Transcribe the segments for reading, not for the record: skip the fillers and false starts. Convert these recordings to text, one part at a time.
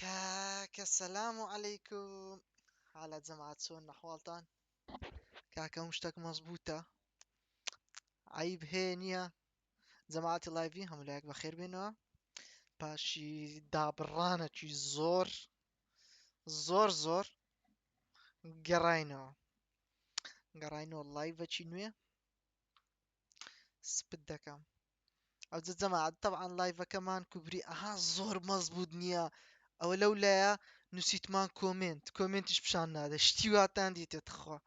كاكا السلام عليكم. حالة جماعة سون نحوالتان. كاكا مشتاق مظبوطة. عيب هينيا جماعة لايفي هم لايك بخير بينو باشي دابرانا چي زور قراينو اللايفا چي نوية سبدكم او جماعة طبعا لايفا كمان كبري زور مظبوط نيا او لولا نسيت مان كومنتش بشان هذا شتيواتان دي تتخوا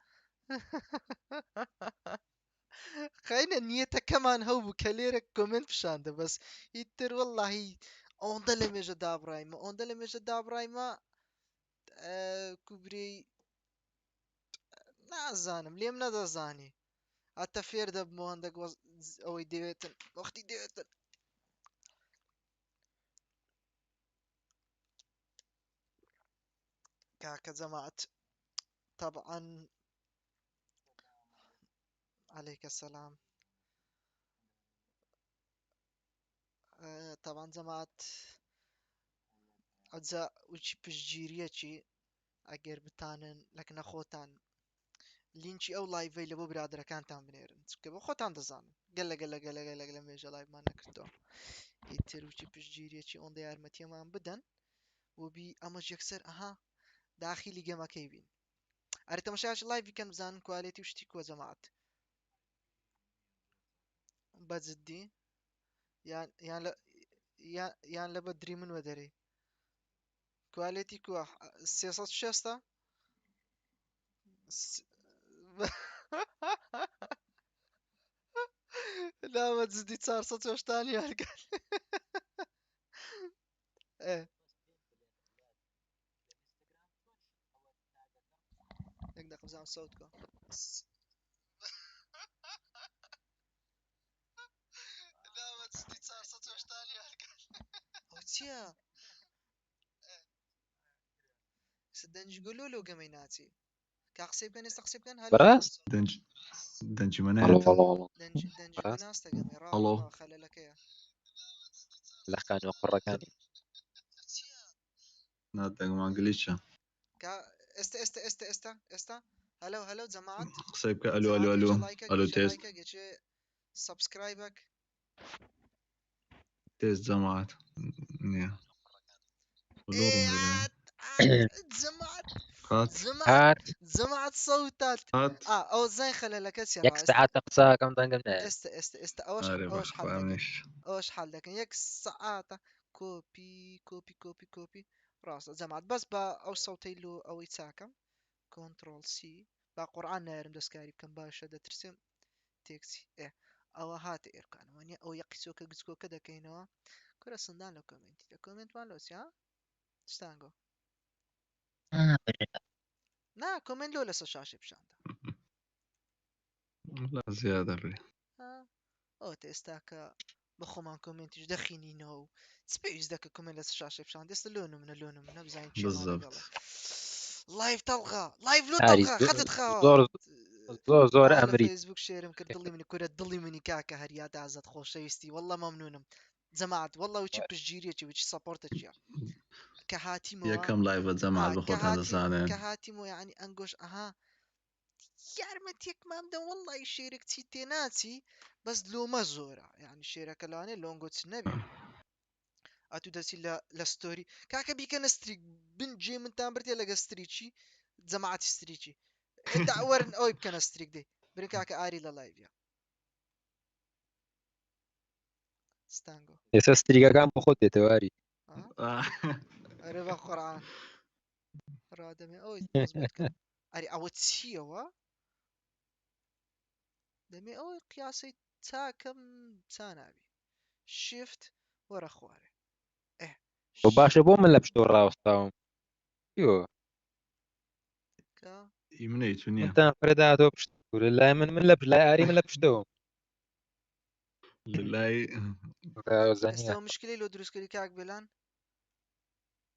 خاينة نيته كمان هو كليرك كومنت بشانده بس يتر والله اوندا لميجا دابرايما كوبري نازانم ليم ندازاني حتى فير دب مهندق او ديوتن وقتي ديوتن كاكا جماعة طبعا عليك السلام. طبعا جماعة أجزاء وشي بجيريتشي أجر بتانن لكن أخوتان لينشي او لايفي لبو برادر كانتان بنيرن كبو خوتان دزان قلا ميجا لايف ما نكردو يتر وشي بجيريا شي اون ديار متي ما بدن وبي اما جكسر داخلي جما كيبين اريت مشاش لايف كان بزان كواليتي وشتي كو جماعت بزدي يعني لا يعني لبدري من ودري كواليتي كو سياسات شستا س... لا ما تزدي صار صوت وش تاني ايه نقدر قبزان صوتكم لا ما تزدي صار صوت وش تاني وتيا صدقني يقولوا له قميناتي كاقسيب كان يستقسيب كان هلو براس دنج والله منات والله والله دنج براس قناصة قمي را الو خلي لك اياه لخاني وقرة كاني نادق ما قليتش كا استا هلو جماعت قصيبك الو الو جماعت الو الو جيجا تيست لايكا جيجا سبسكرايبك تيست جماعة نيا ولورم ايه ولا جماعت هات جماعت هات جماعت صوتات هات او زين خلي لك اسيرها يك ساعات تقصى كم دنقلنا اوش عارف حال دقن فاهمش اوش حال دقن يك ساعات كوبي راس جماعت بس با او صوتي له او يتساكم كنترول سي با قرآن نارم دسكاري بكم باشا دا ترسم تيكسي ايه او هات ايركان وانيا او يقسوك قزكو كدا كينوا كرا صندان لو كومنت مالو سي ها ستانجو نا كومنت لو لسه شاشي بشاندا لا زيادة بي ها او تستاكا بخومان كومنتش دخيني نو سبيس داك كومنت لسه شاشي بشاندا يستلونه من بزاين تشي ما بالضبط نقلا لايف تلغى لايف لو هاري تلغى خدت خوا زور زور على امريت فيسبوك شير مكر ضلي مني كورة ضلي مني كاكا هريات عزت خوش شيستي والله ممنونم جماعة والله وشي بجيريتي وشي سابورتك يا كهاتي يا موا كم لايف جماعة بخوت هذا كهاتي سنة كهاتي مو يعني انقش يارمتيك ما مدن والله يشيرك تيناتي بس لو ما زورا يعني شيرك لاني لونغو تسنبي اتو دسي لا ستوري كاكا بيكن ستريك بنجي من تامبرتي لقى ستريتشي جماعة ستريتشي دعورن اوي بكن ستريك دي برين كاكا اري لا لايف يا ستانجو اساس تريقا كان بخد تواري ها ربا قرآن رادمي اوي مزبوط كم اري او تسيوا دمي اوي قياسي تاكم تانابي شيفت ورا خواري ايه وباشا شيفت بو من لبش دور راوستاهم يو كا يمنيت ونيا انت فرداتو بشتور لا من لبش لا اري من لبشتهم لله زانية استوى مشكلة لو دروس كلي كاك بلان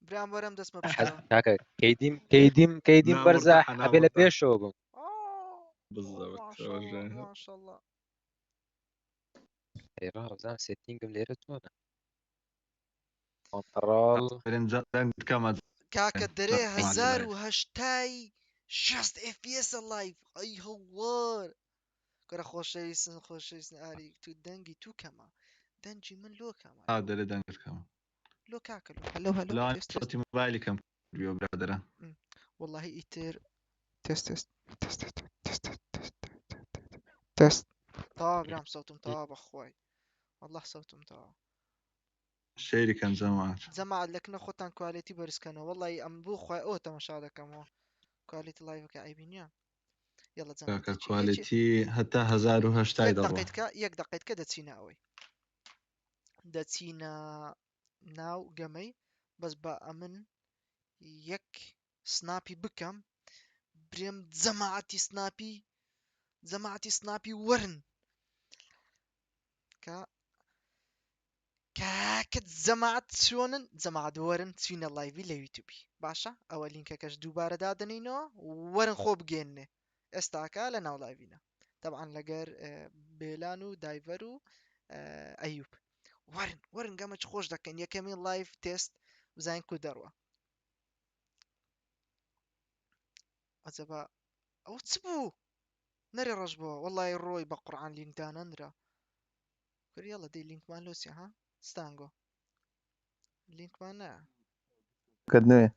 برام برام دست ما بشتوى كاكا كيديم نام مرتاح برزاح نام ابي مرتاح بيشوغم ما بالضبط شاء الله ما شاء الله اي راه زان سيتينغ مليرة تونا كنترول برين كما كاكا دري مع هزار اللايف. وهشتاي شست اف بي اس اللايف اي هوار كرا خوشيسن اري تو دنجي تو كما دنجي من لو كما هذا اللي دنجر كمان. لو كاكا لو هلو لا تست تست صوتي موبايلي كم بيو برادر. والله ايتر تست تست تست تست تست تست طاب رام صوتهم طاب اخوي والله صوتهم طاب الشيري كان زمان. زعما لكن خوتان كواليتي برسكنه والله ام بو خويا او تماشا دكمو كواليتي لايف كعيبين يلا زعما هيك كواليتي حتى هزار وهشتاي ضربة. يك دقيقة دتسينا اوي دتسينا ناو قمي بس بقى من يك سنابي بكم بريم زماعتي سنابي ورن كا كاكت زماعت شونن زماعت ورن تسوين اللايفي ليوتيوبي باشا اول لينكا كاش دوباره دادنينو ورن خوب جيني استاكا لنا لايفينا طبعا لقر بيلانو دايفرو ايوب ورن قامت خوش دكن يكمين لايف تيست وزين كودروا ازبا او تسبو نري رجبو والله الروي بقرعان لينك دانا نرى يلا دي لينك مان لوسي ها ستانجو لينك مان كدنوية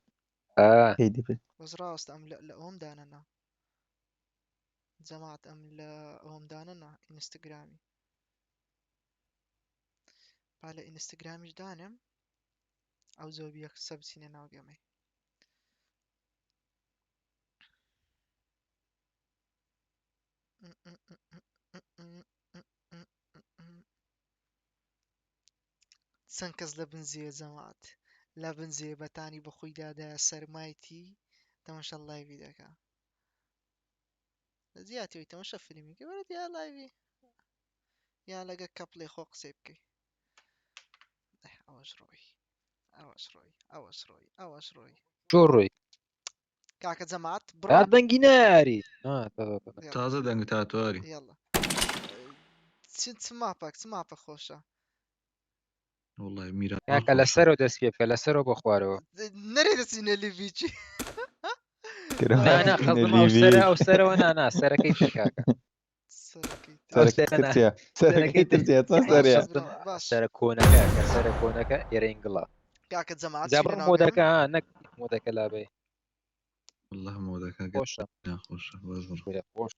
هيدي بس بس راست ام لا هم داننا جماعة ام لا هم داننا انستغرامي بالا انستغرامي دانم او زوبيك سبسيني ناو قمي سنكز لبنزي زمات لبنزي بتاني بخوي دادا سرمايتي تماشا اللايفي داكا زياتي تماشا فيلمي كبرت يا لايفي يا لقى كابلي خوق سيبكي اوش روي اوش روي شوري كاكا زمات برو هذا ناري يلا تازة دنج تاتواري. يلا سمابك خوشة والله ميرا ما ياك على خوش. سر ودس بيك على سر وبخواره نريد سينا اللي فيجي لا انا كرهتني خصم او اللي سر بيك او سر وانا سر كيف كاكا او سركيت سر انا سر سرك كيف ترتيا باش تسريع خصم باش سر كونك سر كونك يرينجلا كاكا زمات جابر سينا ناوغم مودك نك مودك لا بي والله مو ذاك قد خوش يا خوش بزر. خوش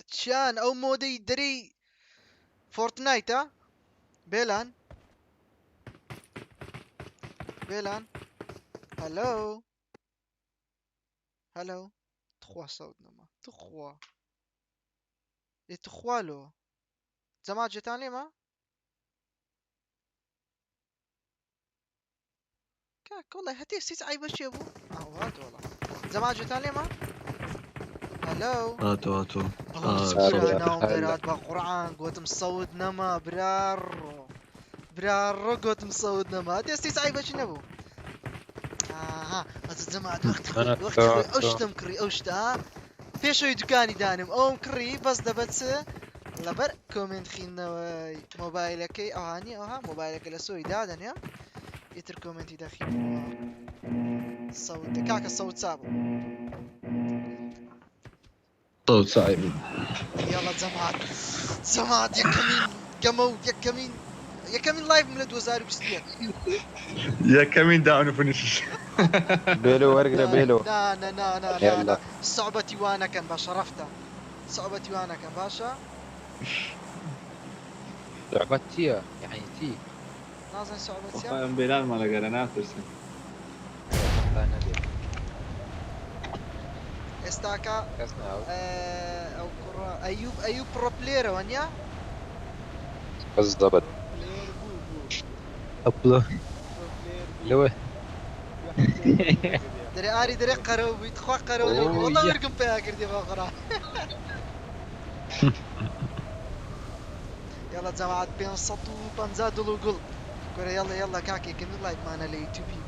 تشان او مودي دري فورتنايت ها بيلان هلو تخوا صوت نما تخوا تخوالو زمات جتاني ما كاك والله هتي سيس عيب وش يبو هات والله زمات جتاني ما هلو هاتو سكوري صوت. انا هلا وميرات بقرعان قوت مصود نما برار قوت مصود نما هتي سيس عيب وش نبو ها هذا زمات انا وقت خوي اوشتم كري اوشتا پێشەوەی دوکانی دانم ئەوم کڕی بەس دەبەت لەبەر کۆمنت خینەوەی مۆبایلەکەی ئەوهانی ئەوها مۆبایلەکە لە سۆی دادەنێ ئیتر کۆمنتی دەخینەوە سەوت کاکە سەوت چابوو صوت صعب. یاڵە جەمات یەکەمین گەمە و یەکەمین لايف لە 2021 يا كمين داون فينيش. بيلو ورقة بيلو لا يلا صعوبەتی وانەکەن باشە ڕەفتە صعوبەتی وانەکەن باشە لعبتي يعني تي نازن صعوبەتیە وخايم بلال ما لقى انا ترسم. ئێستاکە كاسنا ئەو کوڕە ئەیوب پڕۆپلێرەوە نییە بالضبط ابله لو دەرێ ئاری دەرێ قەرەوە بوویت خوا قەرەوە لێ أوه، وەڵڵا يا. وەرگم پێیا کردی بەقڕا يلا جەماعەت 550 دڵ و گوڵ گۆرە یەڵە کاکێکن لایڤمانە لە یوتیوبی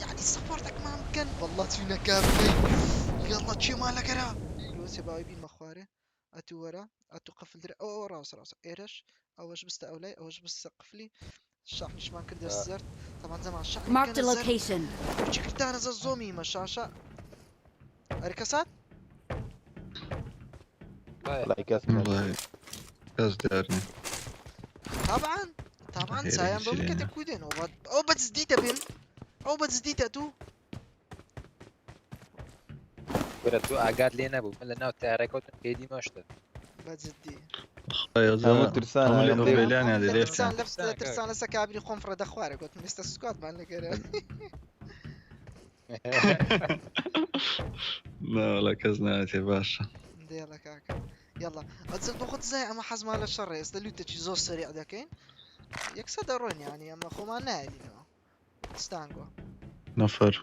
یعنی سەپۆرتێکمان بکەن وەڵڵا چوینە کابرەی یەڵڵا چێمان لەگەرا لۆسێ باوی بینمە خوارێ ئەتوو وەرە ئەتوو قفل درە ئەو ڕاست ئێرەش ئەوەش بستە ئەو لای ئەوەش بستە قفلی شاحنیشمان کردە زرد تەمان زەمان Marked a شاحنی location. چکردانە زە زۆمی مەشاشە ئەرکەسات والله كاسم والله كاس دارني طبعا هي سایان رئيسي بەمکە لنا. تکودێن ئەو بەجددیتە بێن ئەو بەجددیتە تو وەرە تو ئاگات لێ نەبوو من لە ناو تارەکەوتم پێدی مەشتە بەجددی يا ترسان هم اللي عندي. قبيلان هذه ليش ترسان كان لە ترسان لەسە کابری خۆم فرەدە خوارە گوت مستە سوکاتمان لەگەرە لا والله كاز يا باشا دێڵە کاکە یاڵا ئەجل بۆ خۆت زای ئەمە حەزمان لە شەڕێ ئێستا لوتێکی زۆر سەریع دەکەین یەکسە دەڕۆین یانی ئەمە خۆمان نایلینەوە ستانگۆ نفر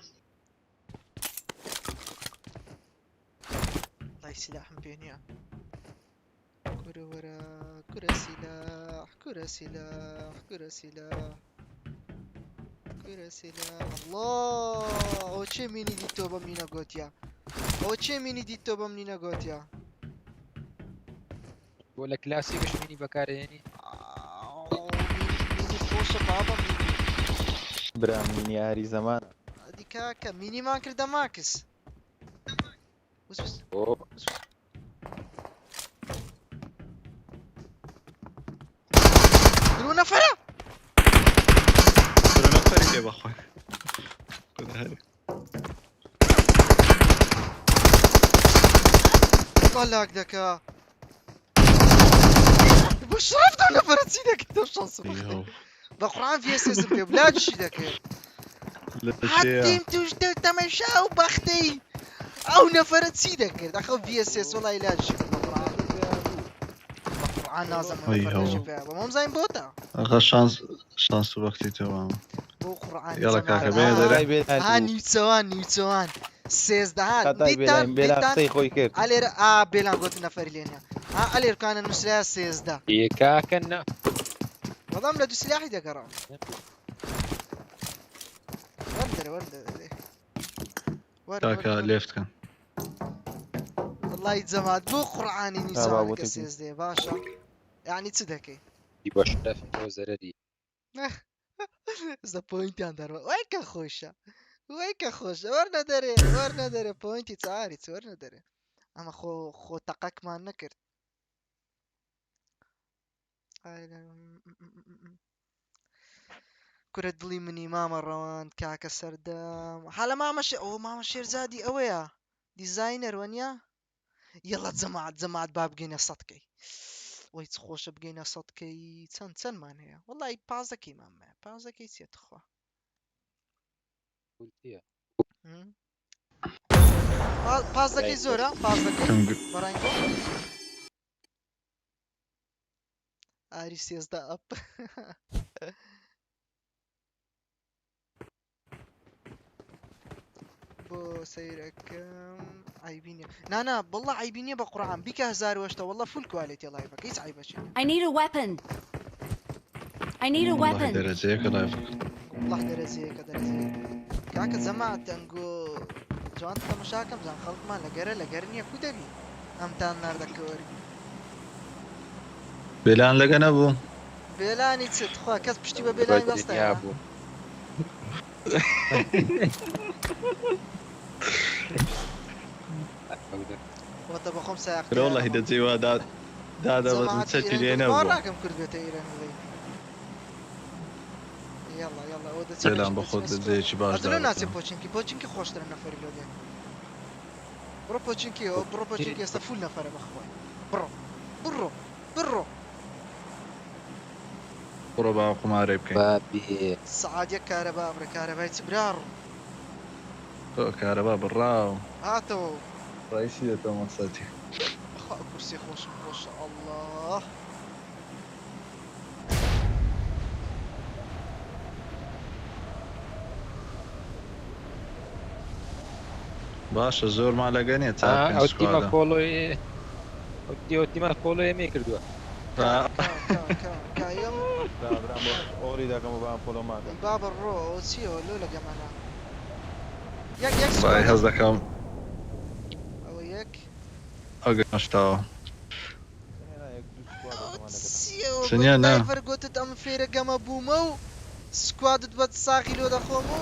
لای سلاحم پێ نییە کورە وەرە کورە سیلاح کورە سیلاح کورە سیلاح کورە سیلاح الله ئەوە چێ مینی دیت تۆ بەم نینە گۆتیا ئەوە چێ مینی دیت تۆ بەم نینە گۆتیا بۆ لە کلاسی بشمینی بەکارێنی مینی خۆشە بابە مینی برام من ياري زمان. ئەدی کاکە مینیمان کردە ماکس وس وس ئۆ درو نەفەرە ترى نفر يا بخوي خذ هذه لاک دەکا بۆ شەرەفدا نەفەرە چی دەکەیت ئەو شەنس ايوه بە قورئان VSS پێ بلا چی دەکەیت لا حتیم شيء توش دە تەمەشا و بەختەی ئەو نەفەرە چی دەکرد ئەخە VSS وەڵی لاجی بە قورئان نازەمە بەمەم زین بۆتە اخر شانس وقتي تمام بۆ قورئان يلا كاكا بين هاي دري ها نیوچەوان سێزدەهان دیتان بلا قصي خوي كيف. ئەلێرە بێلان گوت نەفەری لێنە ئەلێرکانە نووسرا سێزدە یەکاکەن بەڵام لە دوو سلاحی دەگەڕام كاكا ليفت كان والله جەمات بۆ قورئانی بابا نیوچەوانەکە بۆ سێزدەیە باشە یعنی چ دەکەی دی بە شەرەفی تۆ زەرەری زە پۆینتیان دەڕوە وای کە خۆشە وای کە خۆشە وەرنە دەرێ پۆینتی چاری وەرنە دەرێ ئەمە خۆ تەقەکمان نەکرد کورە دڵی منی مامە ڕەوەند کاکە سەردەم حالە مامەشێ ئەوە مامە شێرزادی ئەوەیە دیزاینەر وەنیا یەڵە جەماعەت با بگەینە سەدکەی وەی چ خۆشە بگەینە سەدکەی چەندمان هەیە وەڵی پازەکەی مامەیە پازەکەی چێتخوا پازەکەی زۆرە پازەکەی بەڕنگۆ ئاری سێزدە ئەپ بۆ سەیرەکەم عیبینە نانا بەڵڵە عیبینە بە قورئان بیکە 1008 وەڵڵە فول کوالێتی لایڤەکە هیچ عیبەشی I need a weapon. I need a والله weapon. درجيك لايف والله دەرەزەیەکە کاکە جەماعەت دەنگۆ جوان تەماشاکەم زان خەڵکمان لەگەر نییە کو دەبی ئەمتان ناردەکە وەرگی بلان لقى ابو بێلانی چت خوا کەس پشتی بە بێلانی بەستە بوو وەتە بەخۆم ساق والله اذا زي داد بتسجل لينا ابو ڕاکەم کردوێتە ئیرەنڵی یاڵا یاڵا ئەوە دەچێت سلام بخود زي شي باش ئەدڵە ناچێ پۆچینکی خۆشترە نەفەری لۆدێن بڕۆ پۆچینکیەوە بڕۆ پۆچینکی ئێستا فول نەفەرە بەخۆی بڕۆ قربا قماري بكين بابێ سعاد یەک کارەبا بڕێ کارەبای چ برار كهرباء بالراو هاتەوە رئيسية مصاتي خوا کورسی خۆشم خۆشە ئەڵڵاه باشا زور ما لقاني ئەو تیمە کۆڵۆی ئەو کۆڵۆی ئەمێ کردووە کایم برام اوري ذاك مو بان فولو ماك. با بڕۆ ئەو چیەوە لۆ لەگەمانە یەک باي هزك ئەوە یەک اقل مشتاو هنا يك دوس سكواد كمان لقينا. سنيا، نا. فەرگوتت ئەم فێرە گەمە بوومە و سکوادت بەت ساقی لۆ دەخۆم و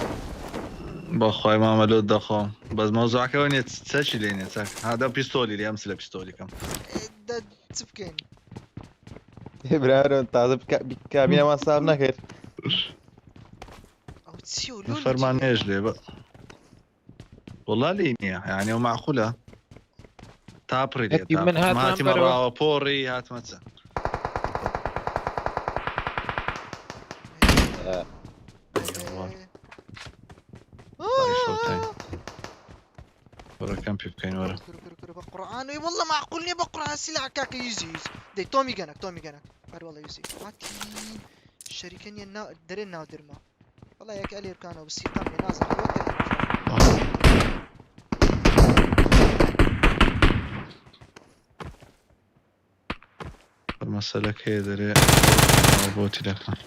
بەخوای مامەلۆت دەخۆم بەس مەوزوعەکەەوە نیە چەچی لێنێ چەک هادا پیستۆلی لێ ئەمس لە پیستۆلیکەم چ بکەین برارن تازە کابینەمان ساب نەکرد ئەو چی و لۆ فەرمان نێژ لێ بە وڵا لی نییە یعنی و معخولە تاپڕی لێ هەتی من هاتمان ماتیمە بەرەوە. ڕاوە پۆڕی هاتمە چە وەرەکەم پێ بکەین وەرە بە قورآن والله معقول نییە بە قورآن سلاح کاکە یوزی دەی تۆمی گەنک هەر وەڵە یوزی هاتی شەریکە نیە دەرێ ناو درما وەڵا یەکە ئەلێ بکانەوە بسیتان لێ نازانم مەسەلەک هەیە دەرێ بۆتی دەکەم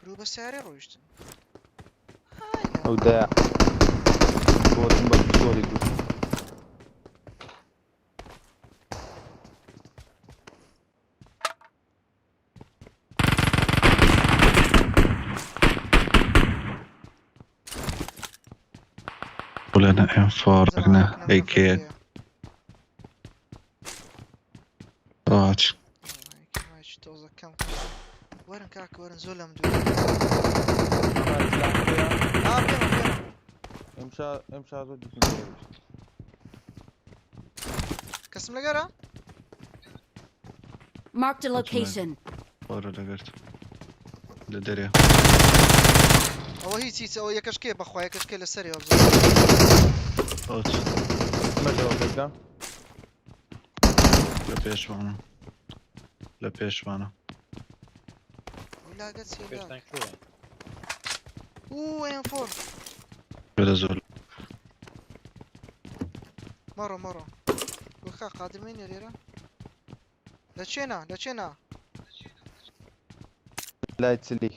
کرو بە سیارێ ڕۆیشتن ئەو دایا بۆتم بە پیستۆلی دوو لەنە ئەم فۆڕەکنە ئەیکێت ڕاچ تۆزە کەم وەرن کاکە وەرن زۆر لەم دوو ئەمشا زۆر کەسم لەگەرە Marked a location. وەرە لەگەرت لە دەرێ ئەوە هیچ ئەوە یەکەش کێ بەخوا یەکەش کێ لەسەری ئەو ئۆچ مەدەوە پێکدا لە پێشوانە لە پێشوانە ولاگەت سێدا پێشتان کردووە. ئەم فۆر لە زۆر مەڕۆ وەخا قادرمێنێ لێرە لە چێنا لای چلی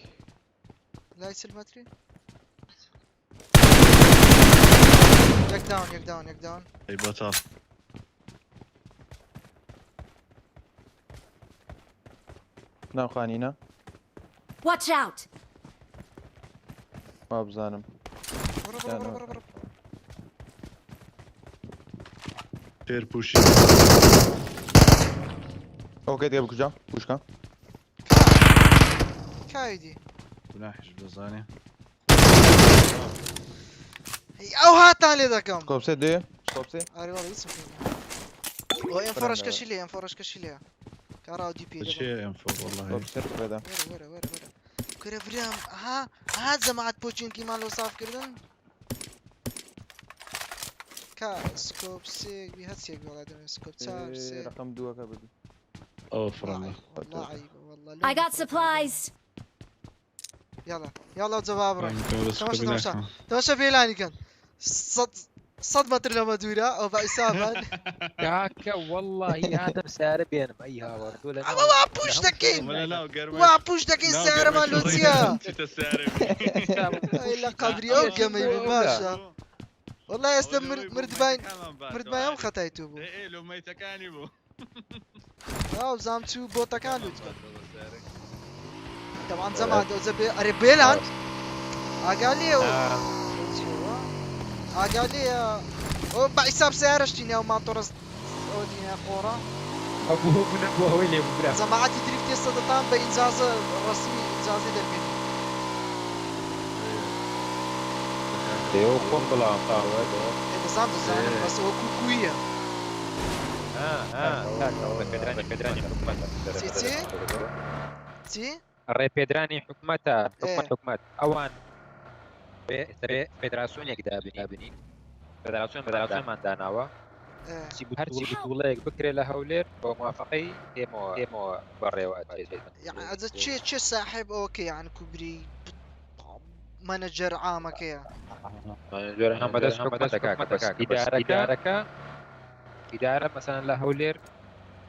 لای سلمەتری یەک داون ئەی بەتاڵ ناوخانینە Watch out! وا بزانم بڕۆ پێر پوشی ئەوکەی دێ بکوژە پوشکە کایدی گوناحیش دەزانێ ئەو هاتان لێ دەکەم کۆپسێ دێ کۆپسێ ئەرێ وەڵا هیچ ئەو ئەم فۆڕشکەشی لێ کاڕاو دی پێ چێ ئەم فۆڕ وەڵڵاهی کۆپسێ بێدا وەرە کرە برام ها جەماعەت پۆچینکیمان لۆ سافکردن کا سکۆپ سێک هەچێک وەڵا دەمێ سکۆپ چار سێ ڕقم دووەکە بدی ئەو فڕەڵە والله عیبە والله I got supplies. يلا جواب راه تماشا بيلاني كان صدمة لما دورا او بإصابة کاکە وەڵڵاهی هاتم سارە بێنم ئەی هاوەردوو لە اما واپوش دكين واپوش دكين سعر ما لوتيا الا قبري او قمي باشا والله يستم مرد باين ام خطايتو بو لو ميتەکانی بوو او زامتو بوتا كان لوت طبعا زمان زبي اري بيلان اقالي اقالي او بحساب سيارتي او ماطورس او دينا قورا ئەبوو من بۆ ئەوەی لێ ببرا جماعتي دريفت يستضطان بإنجاز رسمي إنجازي دربين دێوە خۆم بڵاو قاوە نظام دزانم بس هو كوكوية پێدرانی حکومەتە تي ڕێ پێدرانی حکومەتە حکومەت ئەوان فێدراسیۆنێک دابنی فێدراسیۆنمان داناوە هەرچی بتوڵەیەک بکرێت لە هەولێر بۆ موافقەی ئێمەوە بەڕێوە يعني هذا تشي صاحب اوكي يعني كوبري مانجر عام كيا بەدەست حکومەتە ئیدارە مەسەن لە هەولێر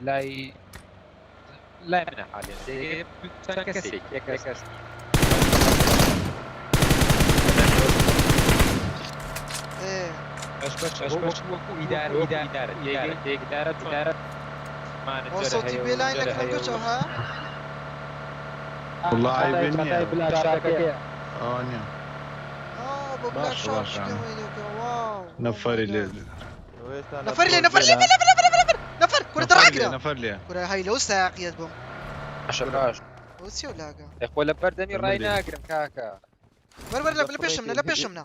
لای منە حالێن چەند کەسێک کەس وەکو ئیدارە وصوتي بيلاين لك نقول ها والله عيبين قطعي يا. بلاك شاركة انيا بۆ بلاک باشە، شار باشە. شکەوەی دەکە واو نفري لي نەفەر لێ نەفەر لێ نەفەر کورە نفر لي دەڕاگرە نفر لي کورە هەی لەو ساقیەت بم عشر باش ئەو چێ و لاگە يقول لبردمي راي برمدي. ناقرم كاكا وەرە لە پێشمنە لە پێشمنە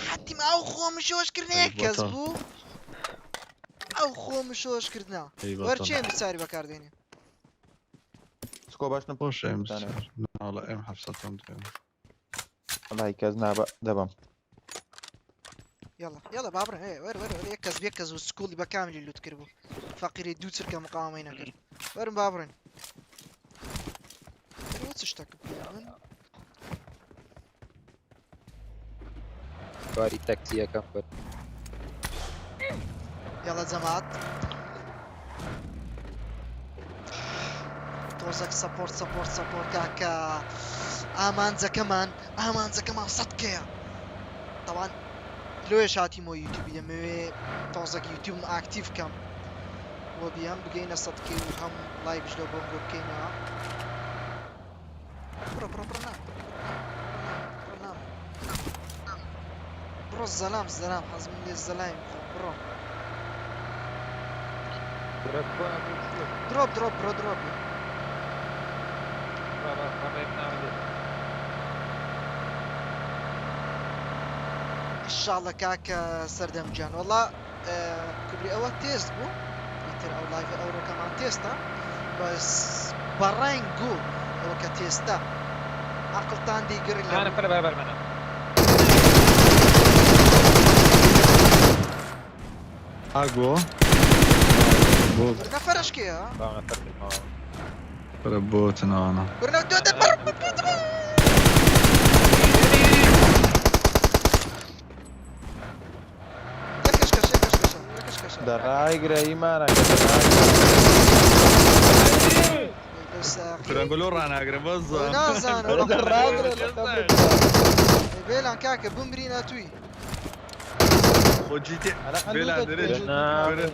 حتیم ئەو خۆمشۆشکردنەیە کەس بەتەڵ. بوو ئەو خۆمشۆشکردنا وەرچێن بچاری بەکاردێنێ سكو باش خوش ام أنا. والله ام حفصتهم والله كاز نابا دبم يلا بابرن وەر یەکەس بێکەس و سکوڵی بە کاملی لوت کرد بوو فەقیری دوو چرکە مقاومەی نەکرد وەرن بابرن چ شتێکە من باري تاكسي كم بر يلا جماعت تۆزەك سەپۆرت کاکە ئامانجەکەمان سەدکەیە تاوان لۆیە شاتیمەوە یوتیوبی دەمەوێ تۆزەك یوتیوبم ئاکتیڤ کەم وە بیان بگەینە سەدکەی و هەم لایڤش لە بۆم بۆ بکەینەوە بڕۆ زەلام حەزم لێ زەلایم خۆ بڕۆ دروب بڕۆ ئینشاڵڵا کاکە سەردەمجان وەڵا کوبری ئەوە تێست بوو ئیتر ئەو لایڤ ئەوڕۆکەمان تێستە بەس بەڕنگ و ئەوە کە تێستە عەقڵتان دیگر انا فلا بربر منه اقوى بوت نەفەرشکەیە انا فرد الماء ربوتنا انا برنە دۆ دراي قري ما انا كنا نقولوا رانا اقرب الظن نازانە بێلان کاکە بمبرینە توی خو جيتي انا بلا درج أنا-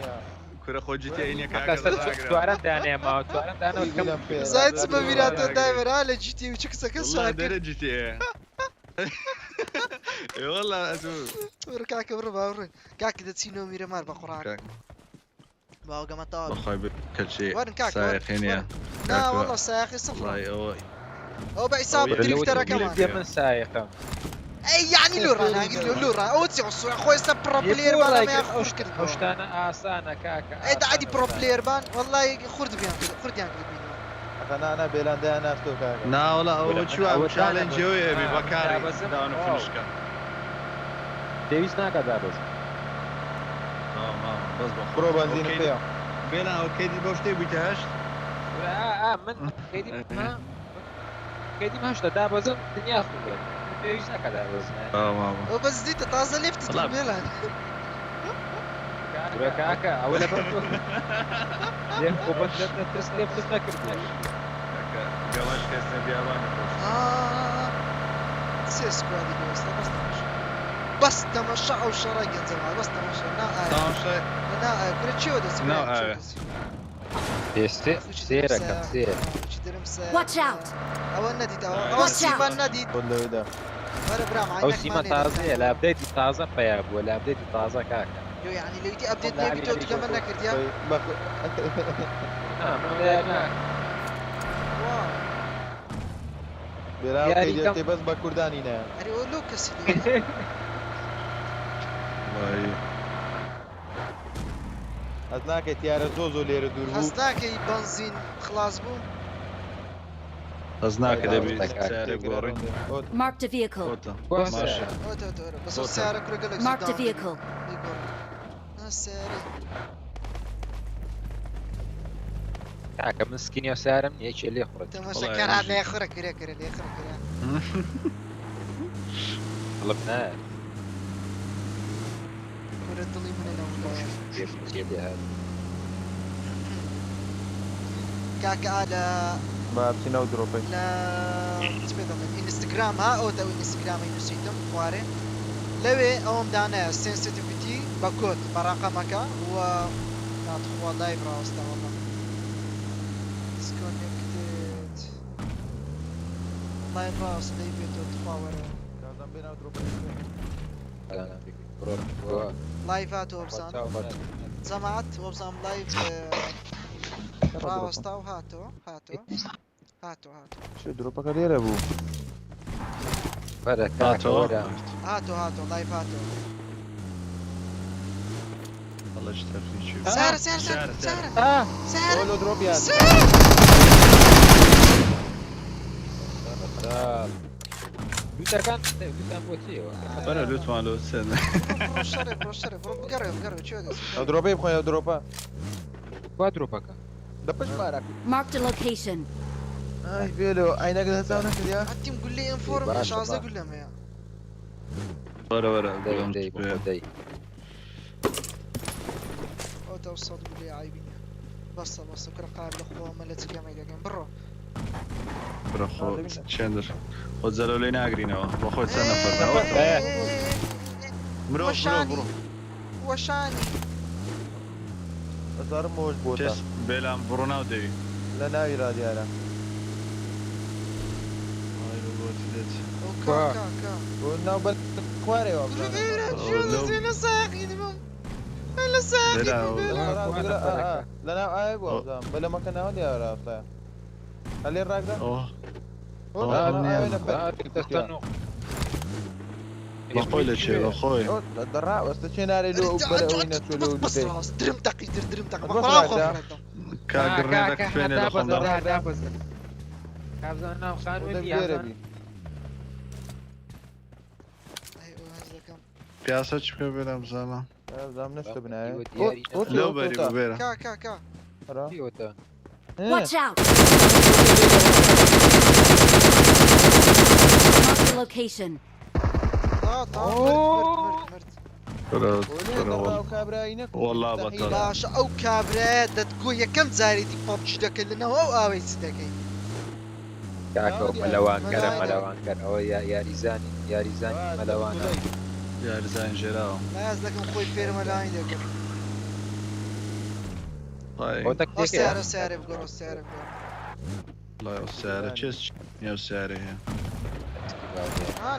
كره خو جيتي عيني حتى كاكا استاذ توارم داني ما توارم داني كم زایت چمە میراتۆ دایمەرا لە جیتی و چ کسەکە والله ساکرد درج جيتي اي والله اشوف وەرە کاکە بڕە باوڕێ کاکە دەچینەوە میرە مار بە قوڕاک باوگەمەتەوا بخاي كل شيء وين كاك؟ سايقين يا نا والله سايقي صفر والله اوي او بحساب أو دريفتر يلو- كمان من سايقة اي يعني لورا انا اقول لورا او تسي عصور اخوي سبرا بلاير بان ما ياخذ كذا وشتانا آسانا كاكا اي ده عادي برو بلاير بان والله خرد بيان خرد يعني انا بيلان ده انا افتو كاكا نا والله ولا اول شو أنا ابو أول تشالنج أنا يوي ابي بس- بكاري بس- داون واو. فينش كان ديويس ناكا دابز ما بس برو بنزين فيها بينا اوكي دي بوشتي بيتهاش من كيدي ما كيدي ما هشتا دابز دنيا خويا ديويس ناكا دابز ما وبس دي تازه لفت والله. ميلان كاكا اولا برضو ليه خوبت تسليم تذكر قواش كاسنا بياباني سي سكوادي بس تمشى او شراي جنزما بس تمشى نا تمام شيء نا كريتشيو دس نا سيرة كم سيرة Watch out! او النديد او سيما النديد كله ده ولا برام او عينك سيما تازة لا بديتي تازة فياب ولا بديتي تازة كاكا يو يعني لو يدي ابديت نبي تو كمان نكرت يا واو بلا يا اوكي ريكم. جتي بس بكرداني نا اري اقول لوكاس اللي والله ازناك تيار زوزو لير دوربو حسناك بنزين خلاص بو غزناك دبي أوه. سعرك بوري Marked a vehicle. اوتا كويس. ماشي اوتو بس السعر كل قال لك Marked a vehicle. السعر كاكا مسكين يا سارم يجي اللي يخرج تمشى والله كان يا هذا رجل. ياخرك كريا كريا ياخرك كريا والله بنات كرة ضلي من الاول كيف تجيب لي هذا كاكا على ما بسينا ودروبي لا سبيدر من انستغرام ها او تو انستغرام ينسيتم خواري لوي اوم دانا سنسيتيفيتي باكود برقمك و خوا لايف ڕاوەستا والله دیسکۆنێکتت لايف ڕاوەستا دەیبێتەوە تخوا وەرە کازان بێناو درۆپە لايف هاتەوە بزان جەماعەت وەبزانم لايف ڕاوەستا و هاتەوە چه درۆپەکە لێرە بوو هاتەوە هاتەوە لايف هاتەوە والله ايش تفني شو سارة لۆ درۆپیان لوتەکان بۆ چیەوە برا لوت مالو سن بڕۆ شەرێ بڕۆ بگەڕێ چێ دەست ئەو درۆپەی بخۆین ئەو درۆپە وا درۆپەکە دەپش مارە Marked a location. ئای بێلۆ ئاینەکە هەساو نەکردیا هەتیم گولێ ئینفۆرم باشە، 16 باشە. گولەمەیە برا دەی ئەو 200 گولێ عیبینە بەسە کرە قار لە خۆمە لە چگەمەی دەگەن بڕۆ برا خو چندر خود زلولين اگرینەوە بۆ خۆت چەند نەفەر مرۆ برو وەشانی هەزارم مۆژ بۆتە چێس بێلام بڕۆ ناو دەوی لە ناوی رادیارە ئەو وا. کا بۆ ناو بەر خوارێەوە لە ناو ئایا بوو ئەوزان بە لەمەکە ناوە دیارە ئەفتایە هەلێ ڕاگرا بەخۆی لە چێ بەخۆی دەڕا وەستە چێ نارێ لۆ بەرەوەی نەچۆ لۆ لوتەی درم تەقی درم تەق کاگڕێدەک فێنێ لە خۆمدا کابزان ناو خانوێنی لێرە بی پیاسە چ بکە بێرم زانە زام نشتە بنایە لەو بەری بێرە کا دیوەتە Watch out! Marked a location. والله بەتەڵ باشە ئەو کابرا دەتگۆ یەکەم جارێتی پاپچ دەکەن لەنەوە ئەو ئاوەی چ دەکەی کاکە مەلەوانگەرە مەلەوانگەرەوە یاریزانی مەلەوانە یاریزان ژێراوە باز دەکەم خۆی فێرمە لای دەکەم سیارە بگەڕۆ سیارە بگەڕۆ لای سیارە چێس نیێ سیارە هەیە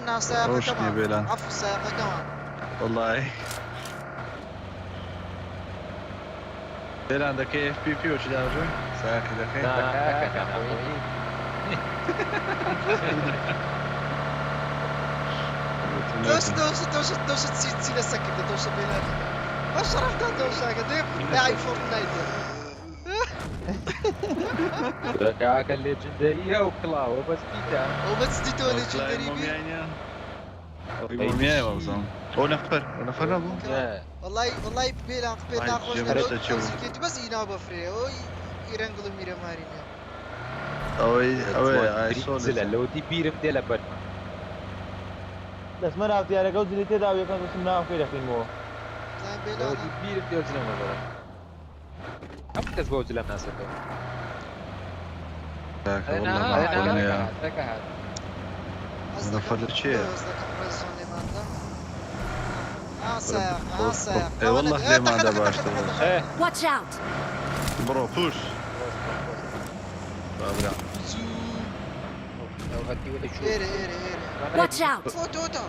ناسایەکەمان ڕۆشنی بێلان ئەف سایەکەمان والله بێلان دەکەی FPP وەچ داژە ساکە دەکەی دۆشت چی لە سەکردە دۆشە بێلانی باش ڕەفتا دۆشاکە دێ لای فۆرنایتە کاکە لێجندەریە و کڵاوە بەستیتە ئەو بەچی تۆ لە جندەری بی مۆمیایە وەزان ئەو نەفەر نەبوو والله بێلان پێ Ay, ناخۆش جێبەستە چێ بوو؟ کێتی بەس ئینا بەفرێ ئەوی ئیرەنگڵ و میرە مارینە ئەوەی ئایسۆ لە لەوتی بیرم دێ لە بەر دەسمە راوتیارەکە و جلی تێدا یەکەم دەسم ناوەکەی دەخینەوە لەوتی بیرم دێ جلەمە بەرە ئەم کەس بۆ جلەم ناسەکە نەفەر لە چێە والله لێماندا باشتر Watch out! بڕۆ پوش بابرا ئێرە Watch out! فۆتۆتە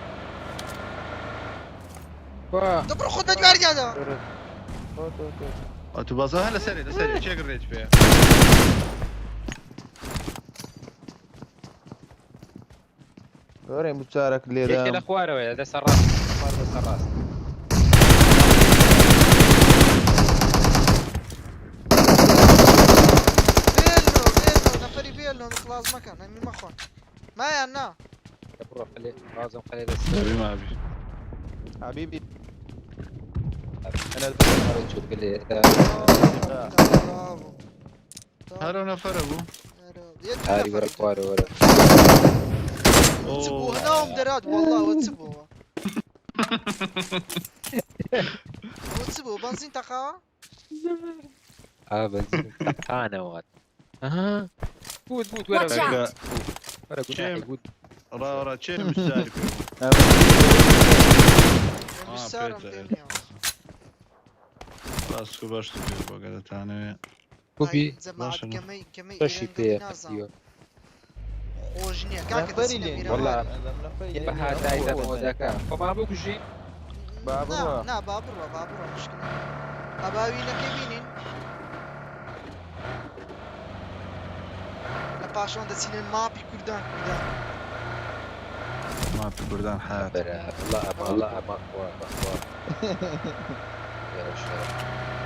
وا دەبڕۆ خۆت بە جواریادا تو بازە هە لەسەری چێگڕێت پێ گەورەی بچارەك یەکێ لێدا لە خوارەوەیە دەسەر ڕاست خوار دەسەر ڕاست بێلنۆ نەفەری بێلنۆ خلاص مەکەن هەمی مەخۆن مایان نا بڕۆ خەلێ ڕازم خەلێ دەست دەبی مابی حبیبی هەرە نەفەرە بوو ئاری وەرە خوارە وەرە چ بوو هەناوم دەرات وەڵڵاوە چ بووە ئەوە چ بوو بەنزین تەقاوە بەنزین تەقانەوە ئەها بود وەرە Watch out! وەرە گوناحی بود ڕاوەڕا چێرە مشتاری پێ ویسارم پێ نییە باسكو باش تبير بقى تاني بوبي زەماعەت باشە. گەمەی شەشی ئێرەنگەڵی پێ نازانم خۆش نییە کاکە نفری دەچینە لێنی میرەوار نفری بە هادایدا مۆدەکە خۆمان بکوژین با بڕوە. نا با بڕوە مشکل ئەباوینەکەی بینین لە پاشان دەچینن ماپی کوردان ما في بردان حياة بەرە والله ئەمە خوا بەخوا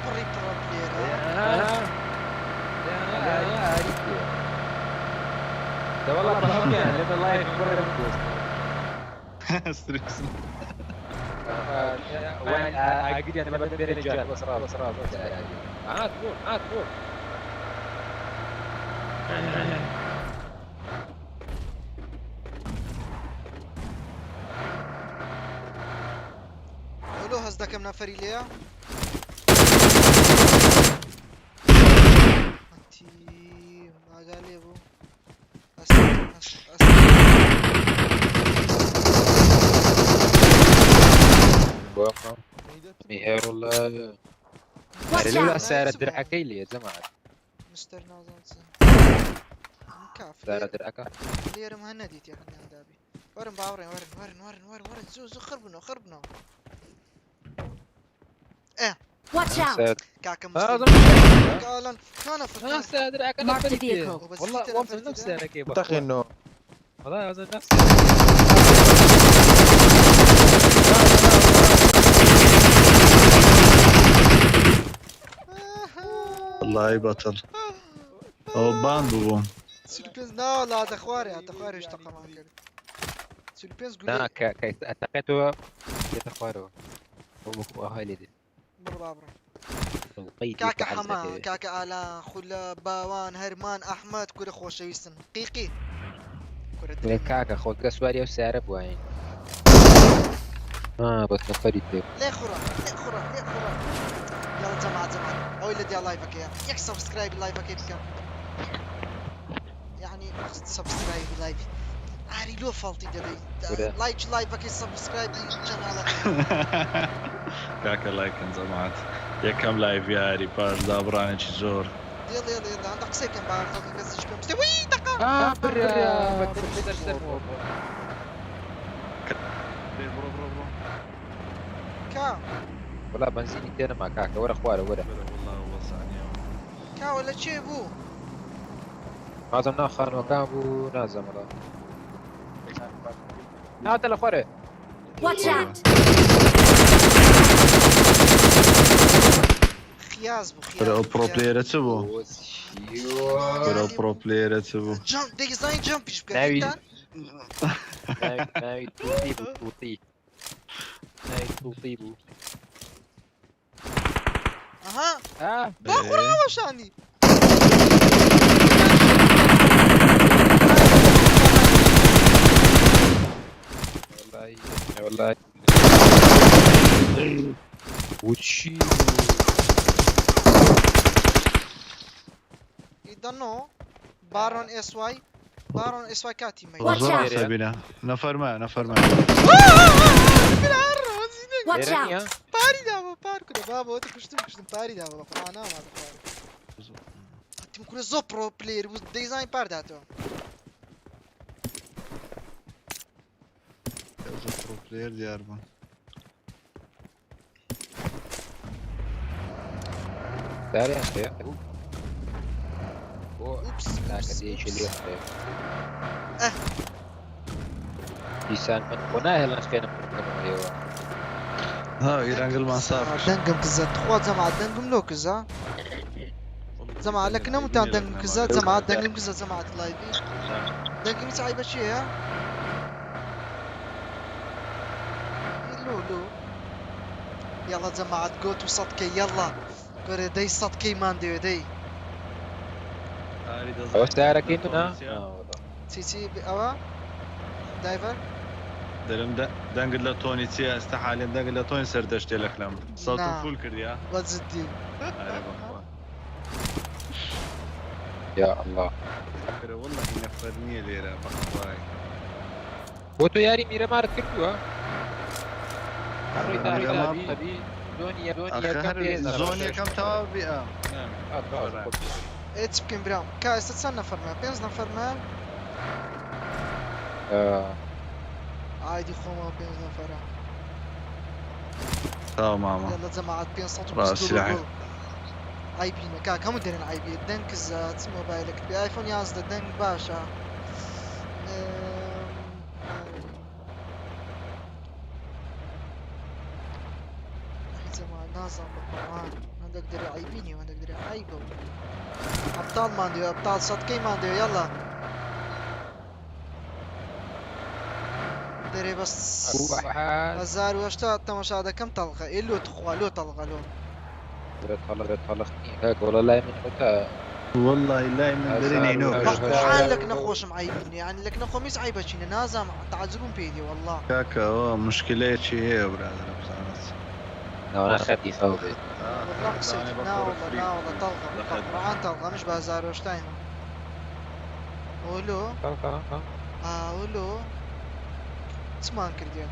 پڕی پڕە پلێرە ده والله بحكيها لما لايف مرة بكوست ستريس وين اقدر انا بدي رجال بس راس عاد قول ئەلۆ هەز دەکەم نەفەری لێیە ماگا لێ بوو ميهر والله Watch لولا out! سعر الدرعكي لي يا جماعة مستر نازانسن كاف سعر الدرعكة لێرم هەر نەدیت یەخنیان دابی وەرن باوڕێن وەرن زوو خڕبنەوە Watch out! کاکە هذا قالن كان ما سعر الدرعكة Mark the نفرت vehicle. والله وصل نفس سعرك تخنو والله وصل نفس والله بطل او باندو سولپێنز ناوەڵا دەخوارێ هێشتا قەمان کرد سولپێنز لا گولێ اتقيته يتخوارو هو هاي دي بڕ بابڕە القيد کاکە حەما کاکە ئالان خولە باوان هەرمان ئەحمەد کورە خۆشەویستن قیقی کورە وين كاكا خوك سواري وسعر بوين بس نفرت بيه لێ خوڕە یاڵ جەماعەت ئەوەی لە دیا لایڤەکەیە یەک سەبسکرایب لایڤەکەی بکەم یعنی سەبسکرایب لایڤ ئاری لۆ فەڵتی دەدەی لایک لایڤەکەی سەبسکرایبی چەناڵەکەی كاكا لايكن زعمات يا كم لايف ياري باش دابراني زور دێڵێ هەندە قسەی بکەم با خەڵکی کەسیش پێم بستێ وی دەقا برا کا والله بنزيني تانا مع كاكا ورا خوارا ورا والله وصاني کاوە لە چێ بوو نازم ناخان وكان بو نازم والله هات الاخوارا Watch out! خیاز بوو برو برو بلاير تبو برو برو بلاير تبو جامپ دەیزانین جامپ پیش ناوی بکەن ناوي توطي بو ئەها باخۆڕاوەشانی والله وتشي ئیدەنۆ بارۆن ئێسوای کاتی مەی Watch وزور out. سابينا نفر ما Watch out! پاری داوە پار کورە بابەوەتە کوشتم پاری داوە بە قڕاناما تیم کورە زۆر پرۆ پلێر بوو دەیزانی پار داتەوە برو بلاير ديار بون داري انت اوبس لا كديش اليوم لسان من قناه لنا كان ايوه ها يرانقل ما صار دەنگم کزە تخوا جەماعەت دەنگم لۆ کزە جەماعەت لە کنەمتان دەنگم کزە جەماعەت دەنگم کزە جەماعەت لایڤی دەنگم سعی بە چییە لۆ یاڵە جەماعەت گۆت و سەدکەی یاڵە گۆرە دەی سەدکەیمان دەوێ دەی او سعرك انت چی ئەوە دایڤەر دلم دنقل لتوني تيا استحالي دنقل لتوني سردشت لك لم صوت نعم. فول كرديا بەجددی يا الله والله ينفرني ليرة بخواي بوتو ياري ميرا مارك كردوا ميرا مار. ابي زۆنی ئەخە هەر زۆنیەکەم تەواو بێ ئێ چ بکەین برام کا ئێستا چەند نەفەرمە 5 نەفەرمە ئایدی خۆمەوە 5 نەفەرە تاو ماما يلا جماعة 500 راسي العين. عيبين كاك هم ديرين عيبين دنك زات موبايلك بايفون 11 دنك باشا زمان نازم بالقرآن عندك دري عيبيني وعندك دري عيبه ابطال مانديو ابطال صدقي مانديو يلا دري بس هزار واشتا تماشا كم طلقة إلو تخوى لو طلقة لو هيك والله لا من متى والله لا من بريني نو قرآن لك نخوش معيبين يعني لك نخو ميس عيبة شينا نازم تعذبون بيدي والله كاكا مشكلة شي هي برادر بزانس انا خدي ثوبي والله قصيت نا والله طلقة قرآن طلقة مش بهزار واشتاين ولو ولو تسمان كردين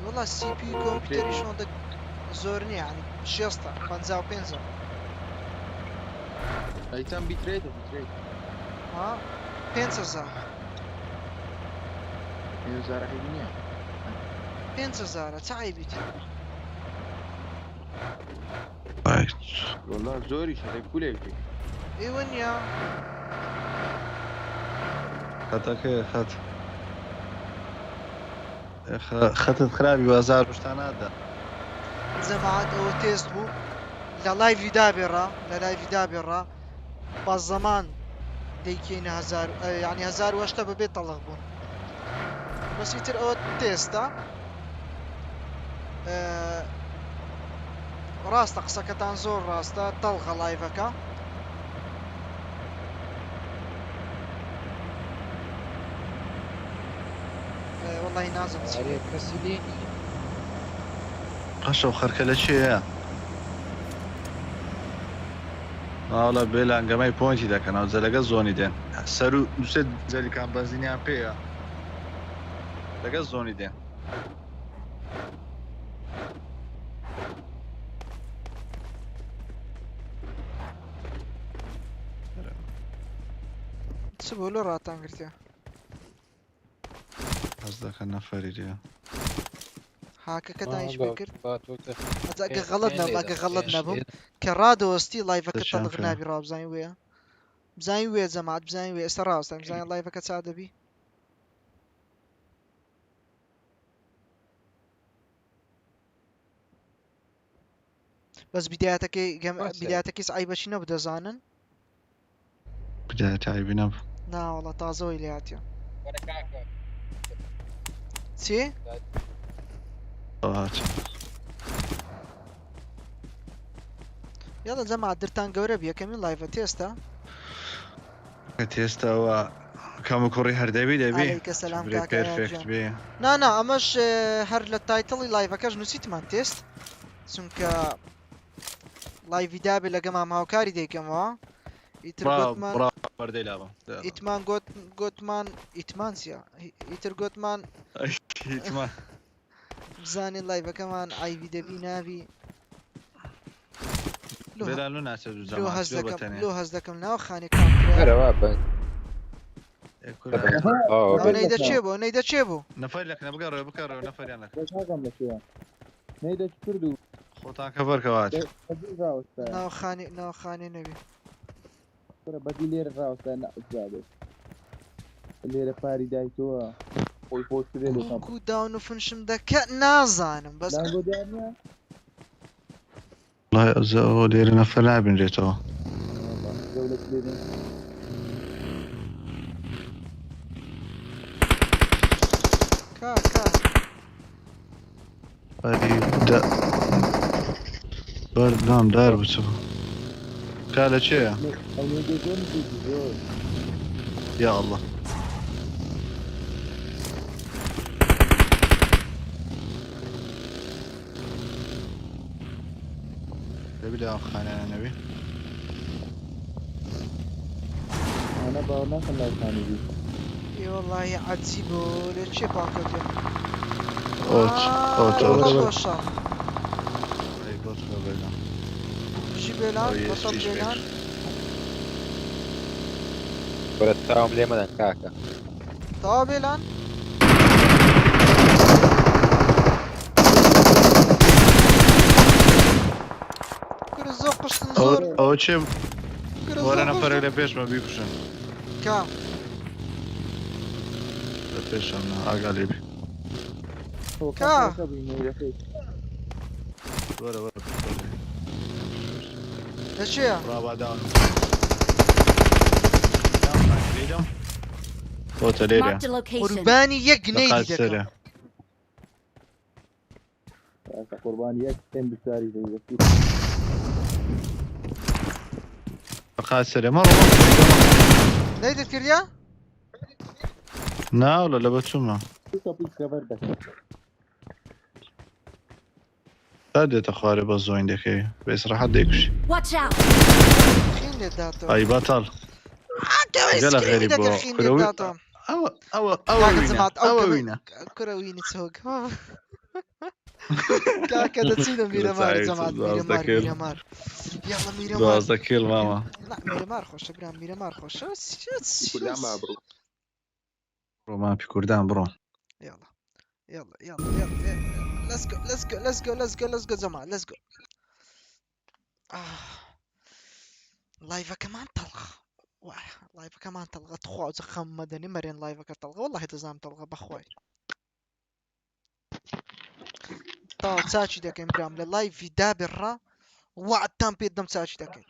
والله السي بي كمبيوتري شلون دك زورني يعني شيستا 55 ايتام بيتريد ها 5000 يوزار حيبني 5000 تعيبتي والله زوري شري كله اي وين يا خطك خط خرابي بازار وشتانا دا جماعة او تيست بو لايف دابرة بالزمان ديكين 1000 يعني 1000 واشتا ببيت طلقبون بس يتر او تيستا راستا قسەکەتان زۆر ڕاستە تەڵغە لایڤەکە وڵی نازم قەشە و خەرکە لە چێە ئاڵە بێ لە ئەنگەمای پۆینتی دەکەنەوە جەلەگە زۆنی دێن سەر و دوسێت جەلیکان بەنزینیان پێیە لەگە زۆنی دێن چ بۆ لۆ ڕاتان گرتیا هەز دەکەن نەفەری لێ هاکەکە داینش بکرد ئەگە غەڵەت نەبم ئەگە غەڵەت نەبم کە ڕادەوەستی لایڤەکە تەڵغ نابی ڕابزانین وەیە بزانین وێ جەماعەت بزانین وێ ئێستا ڕاستە بزانین لایڤەکە چا دەبی بەس بیدایەتەکەی عیبەچی نەبوو دەزانن بدایەت عیبی نەبوو ناوەڵە تازەوەی لێ هاتیە چی؟ یاڵە جەماعەت درتان گەورە بی یەکەمین لایڤە تێستە کە تێستەوە کەم و کوڕی هەردەبی دەبی عەلەیکە سەلام برێ کاکە پێرفێکت بێ نا ئەمەش هەر لە تایتڵی لایڤەکەش نووسیتمان تێست چونکە لایڤی دابێ لەگەڵ مام هاوکاری دەیکەمەوە ئیتر گوتمان بەردەی لاوە ئیتمان گوتمان ئیتمان چیە ئیتر گوتمان بزانین لایڤەکەمان ئایڤی دەبی ناوی لۆ هەز دەکەم ناو خانێکان نەی دەچێ بۆ نەی دەچێ بۆ نەفەر لەکنە بگەڕێ بکەڕەوە نەفەریان لەکە نەیدە کردو خۆتان کە بەرکەوات ناوخانێ نەبی بەدی لێرە ڕاوستە نەجابێت لێرە پاری دایتەوە خۆی خۆشکرێ کو داون و فنشم دەکە نازانم بەس ئەوە لێرە نەفەر نابینرێتەوە بەردام دار بچەوە کا لە چێە یا الله دەبی لە ئەو خانەیان نەبی ئەنە باوە ناکەم لای خانێ بی اي والله عجيبه ليش شي باكوتي اوت بخوشة اي بوت بيلان جي بيلان بطل بيلان ورتاهم ليه مدن كاكا تا بيلان كل الزوق قشت نزور او چه كل ولا الزوق نفر قشت اللي بيش ما بيكشن كام بيش انا اقاليبي كا ولا ايش هي برافو داون داون بوت ليريا Marked a location. قرباني يقنيدي بقى دكا سريع بقى سريع مرة نيدت كريا نا ولا لبتشوما هادي تخاري بزوين دكي بس راح اديكش Watch out! خين داتو اي بطل كويس قال كريمي غريب دكا خين كروي داتو او كاكا وينا زمات او او وينا كرويني تسوق كاكا دتسونا ميرامار تعيس زمات قصدك ميرامار كيف؟ ميرامار يلا ميرامار قصدك كيل ماما لا ميرامار خوش برام ميرامار خوش ما في كردان برو يلا يلا يلا يلا let's go let's go let's go let's go let's go زمان let's go لايفا كمان تلغى لايفا كمان تلغى تخوا زخم مدني مرين لايفا كتلغى والله تزام تلغى بخواي تا تساچی دەکەین برام لە لایڤی دابێڕا وعدتان پێ دەم چاچی دەکەین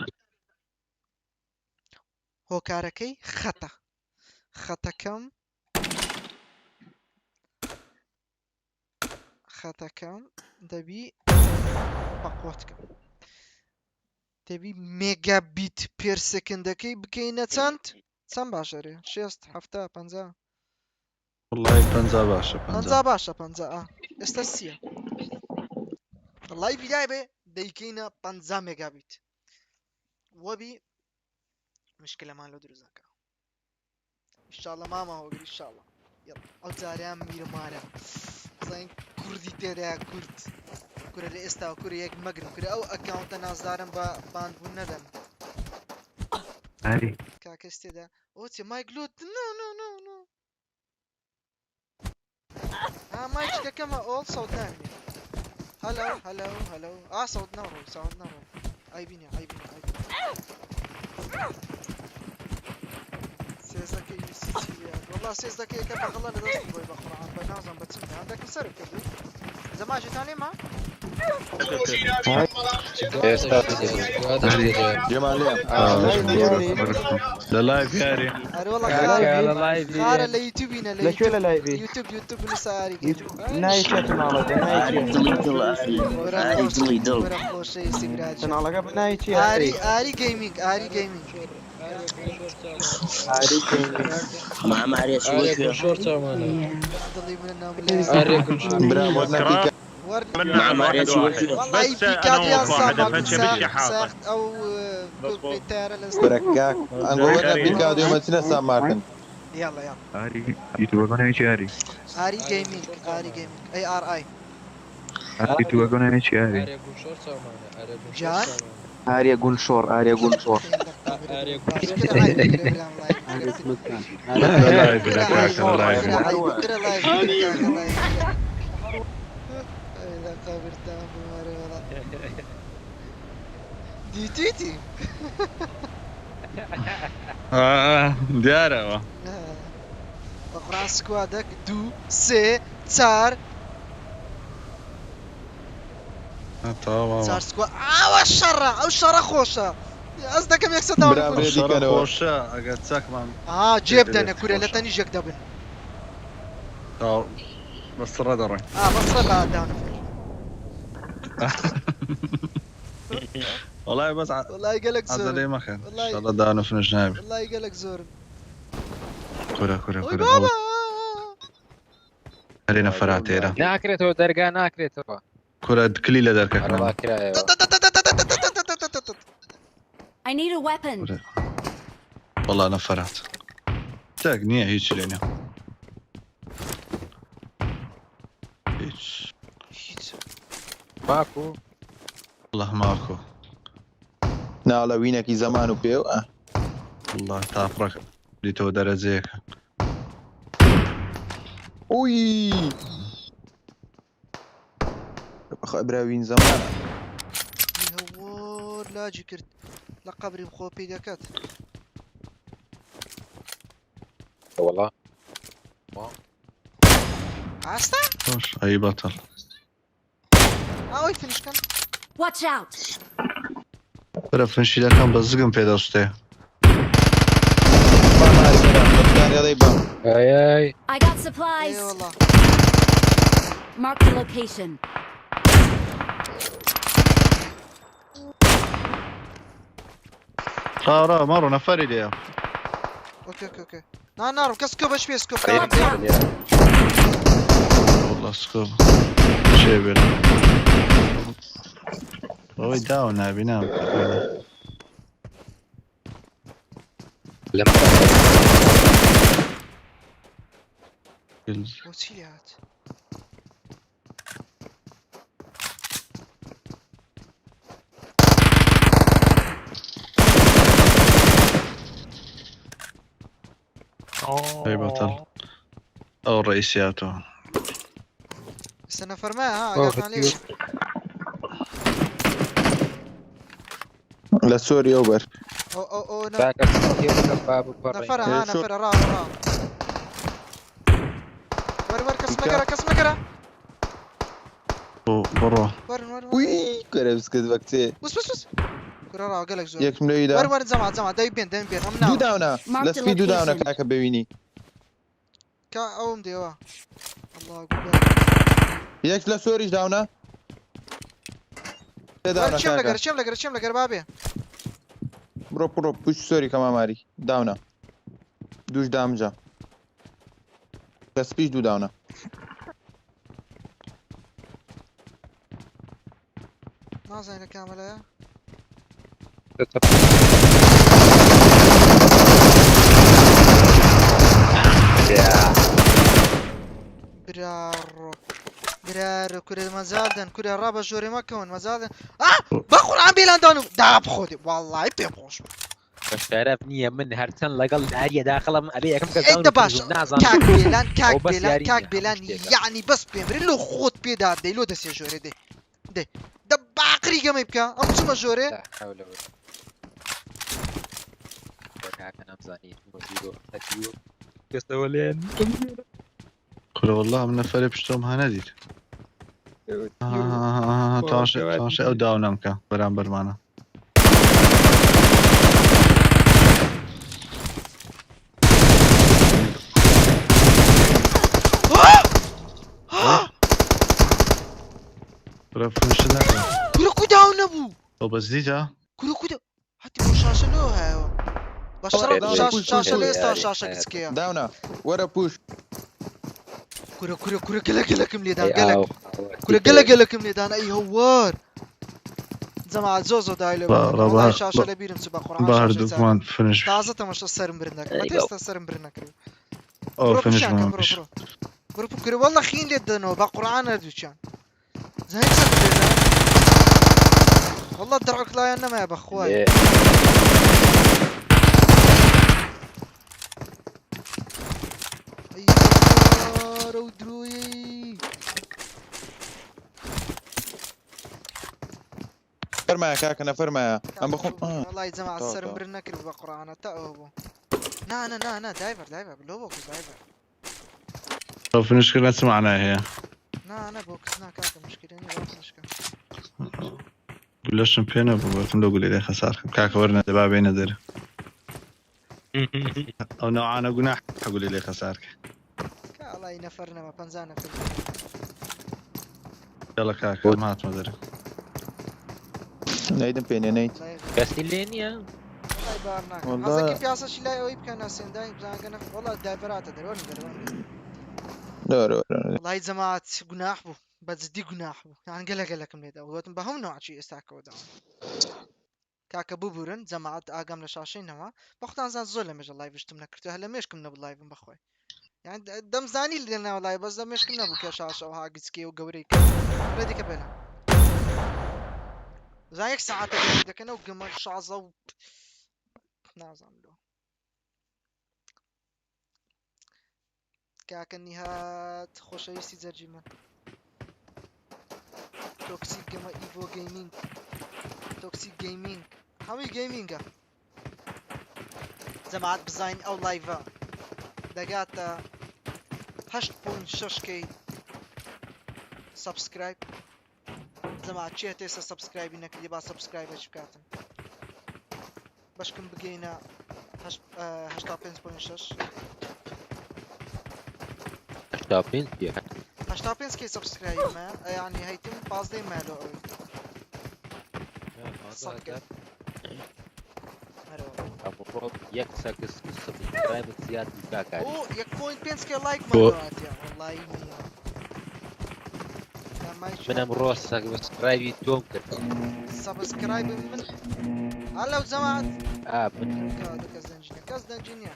هۆکارەکەی خەتەکەم دەبی بەقۆتکەم دەبی مێگابیت پێر سکندەکەی بکەینە چەند باشەرێ 6 7 50 والله بنزا باشا 50 باشە 50 ئێستا سیە لایڤی دابێ دەیکەینە 50 مێگابیت وەبی مشکلەمان لە دروست نەکە ئینشاڵڵا ماما هۆگری ئینشاڵڵا یەڵا ئەو جاریان میرمانە بزانین کوردی تێدایە کورد کورە لە ئێستا کورە یەک مەگرم کورە ئەو ئەکاونتە نازدارم بە باندبوون نەدەن کاکەس تێدا ئۆچێ مایگلوت مایکی دەکەمە ئۆڵ سەوت نامێ هەلو سەوت نەڕۆی ئایبینە سێزەکەی ویسی والله سێزەکەیەکە بەغڵە لە دەست بۆی بەخڕان بە نازم بە چندا هەندێکم سەرم کردو زەماژتان ێمە لا لايف ياري ئەرێ وەڵا خارە لە یوتیوبینە لە لەکوێ لە لایڤی یوتیوب نووساری نایچێت ماڵەکە وەرە خۆشەی سیبراج چناڵەکە بنایچی ئاری گەیمینگ مع معريش دڵی منە نام مع معريش والله بيكاديان ساخت او بروبريتير بركاك انقولنا بيكاديو متنا سامارتن يلا آری یوتیوب کنه چی آری آری جيمنج اي ار اي یوتیوب کنه چی آری جان آريا قنشور ديتيتي ديارة بقران سكوادك 2 3 4 تمام صار سكواد او الشر خوشه قصدك كم يكسر داون خوشة اقد ساكمان جيب دنا كوريا لا تاني جاك دبن بس الردري بس لا داون والله بس والله يقلق زور هذا ليه ما كان والله ان شاء الله دانو في الجناب والله يقلق زور كورة بابا خلينا فراتيرا ناكرته درقا ناكرته كورة كليلة دركك والله كرايه I need a weapon. والله انا فرات تاق نية هيك لنا ماكو والله ماكو ناڵەوینێکی زەمان و پێو والله تافرك اللي تو درجيك اوی بەخوا براوین زەمانە هەوار لاجی کرد لە قەبریم خۆ پێی دەکات والله ئاستا خوش اي بطل ئەوەی فنیشکەن Watch out! برا فنشي كان بزقم في دوستي دەڵێ بام اي I got ئێ supplies! وەڵا Mark the location. را مرة نفري ليه اوكي اوكي اوكي نارم کەس کۆ بەش پێ سکۆپ Watch out! والله سكوب شي بلا هو داون بينام لما بۆچی لێ هات اي بطل او الرئيسياته استنى فرماها ها أوه، قالت عليه كتير. لە سۆری ئەو بەر او ذاك السكير باب برا نفر ها شو- نفر را ور كس مقرا كس مقرا برا ور وی کەرە بسکت بە کچێ بس كرة را قالك زور یەکم لەویدا ور زعما داي بين ام دوو ناو داونە Mark لە the سپی دوو داونە location. کاکە ببینی كا اوم ديوا الله اكبر یەک لە سۆریش داونە پێ داونە کاکە شم لقر بابي بڕۆ پوش سۆری کەماماری داونە دووش دامجا لە سپیش دوو داونە ما زين كاملة برارو كره مازالدن كره رابا جوري مكون مازالدن بخور عم بيلان دانو داب خودي والله بيبوش تعرف نية من هرتن لقل عالية داخل أبي كم انت باش كاك بيلان أو بس يارين كاك يا بيلان مشتاق. يعني بس بيمري لو خود بيدا دي لو دس جوري دي ده باقري جمي بكا ام سما جوري لا حول ولا قوة أنا مزاني مديرو تديو كستولين قل والله من نفري بشتوم هندير تانشي او داونم كان برامبر معنا برا فنش نكا كلكو داون ابو او بس ديجا كلكو دا حتى مو شاشه لو هاو بس أوه، شاشه أوه، ليستا أوه، شاشه أوه، كسكيا داونە وەرە پوش كره قلكم لي دان أي قلك أو كره قلكم لي دان اي هوار زعما زوزو دايلو ربا- والله شاشه لبيرم سبا قران باهر شاشه دوكمان فنش تازه تماشا سرم برنك ما أي تيست سرم برنك او برو فنش بشان ما برو فيش برو كره والله خين لي دنو با قران ردوشان زين سبب والله درعك لا ينما يا بخواي ايوه رودروي فەرمایە کاکە نەفەرمایە ئەم بخۆم والله يا جماعه طب، السرم طب. برنك بقران تاوبو نا دايفر لو بوكس دايفر او فنش كنا سمعنا هي نا بوكس نا كاكا مشكله لا مشكله قلش بينا بقولكم لو قولي لي خسارة كاكا ورنا دبابي ندر او نوعانا قناح قولي لي خسارة الله ينفرنا ما بنزانا في يلا كاكا مات مدري نەیدم پێێنێ نەیت الله كاستيلينيا يبارناك والله. هذا كيف ياسا شي لا يويب كان ناسين دايم بزاقنا والله دايفرات درون دۆرە والله يا جماعه قناح بو بزدي قناح بو يعني قلك ميدا وتم بهم نوع شي استاكو دا كاكا بوبورن جماعه اقام لشاشين هوا بختان زان زول مج الله يفشتم نكرته هلا مش كنا بالله بخوي يعني دم زاني لنا والله بس دم مش كنا بو كشاشه وها قسكي وقوري ردي كبلا زای 1 ساعتە بێ دەکەنە و گەمە شازە و نازانم لۆ کاکە نیهات خۆشەویستی جەرجی من تۆکسیک گەمە ئیڤۆ گەیمینگ تۆکسیک گەیمینگ هەمووی گەیمینگە جەماعەت بزین ئەو لایڤە دەگاتە 8.6 کەی سبسکرایب جەماعەت چێت ئێستا سبسکرایبی نەکردی با سبسکرایبەچ بکاتن بەشکم بگەینە 85.6 تا پێنج پێ 85 کەی سبسکرایبمە یعنی هەیتم 15 مالۆ ئەوی ئەوڕۆ یەک سەکس سبسکرایبت زیاد بکاکاری او 1.5 کێ لایک بۆ مەدەواتیە وەڵایی نییە منم ڕۆ سبسکرایبی تۆم کرد سبسکرایب من هەلو جەماعەت من کەس دەنجینە کەس دەنجینە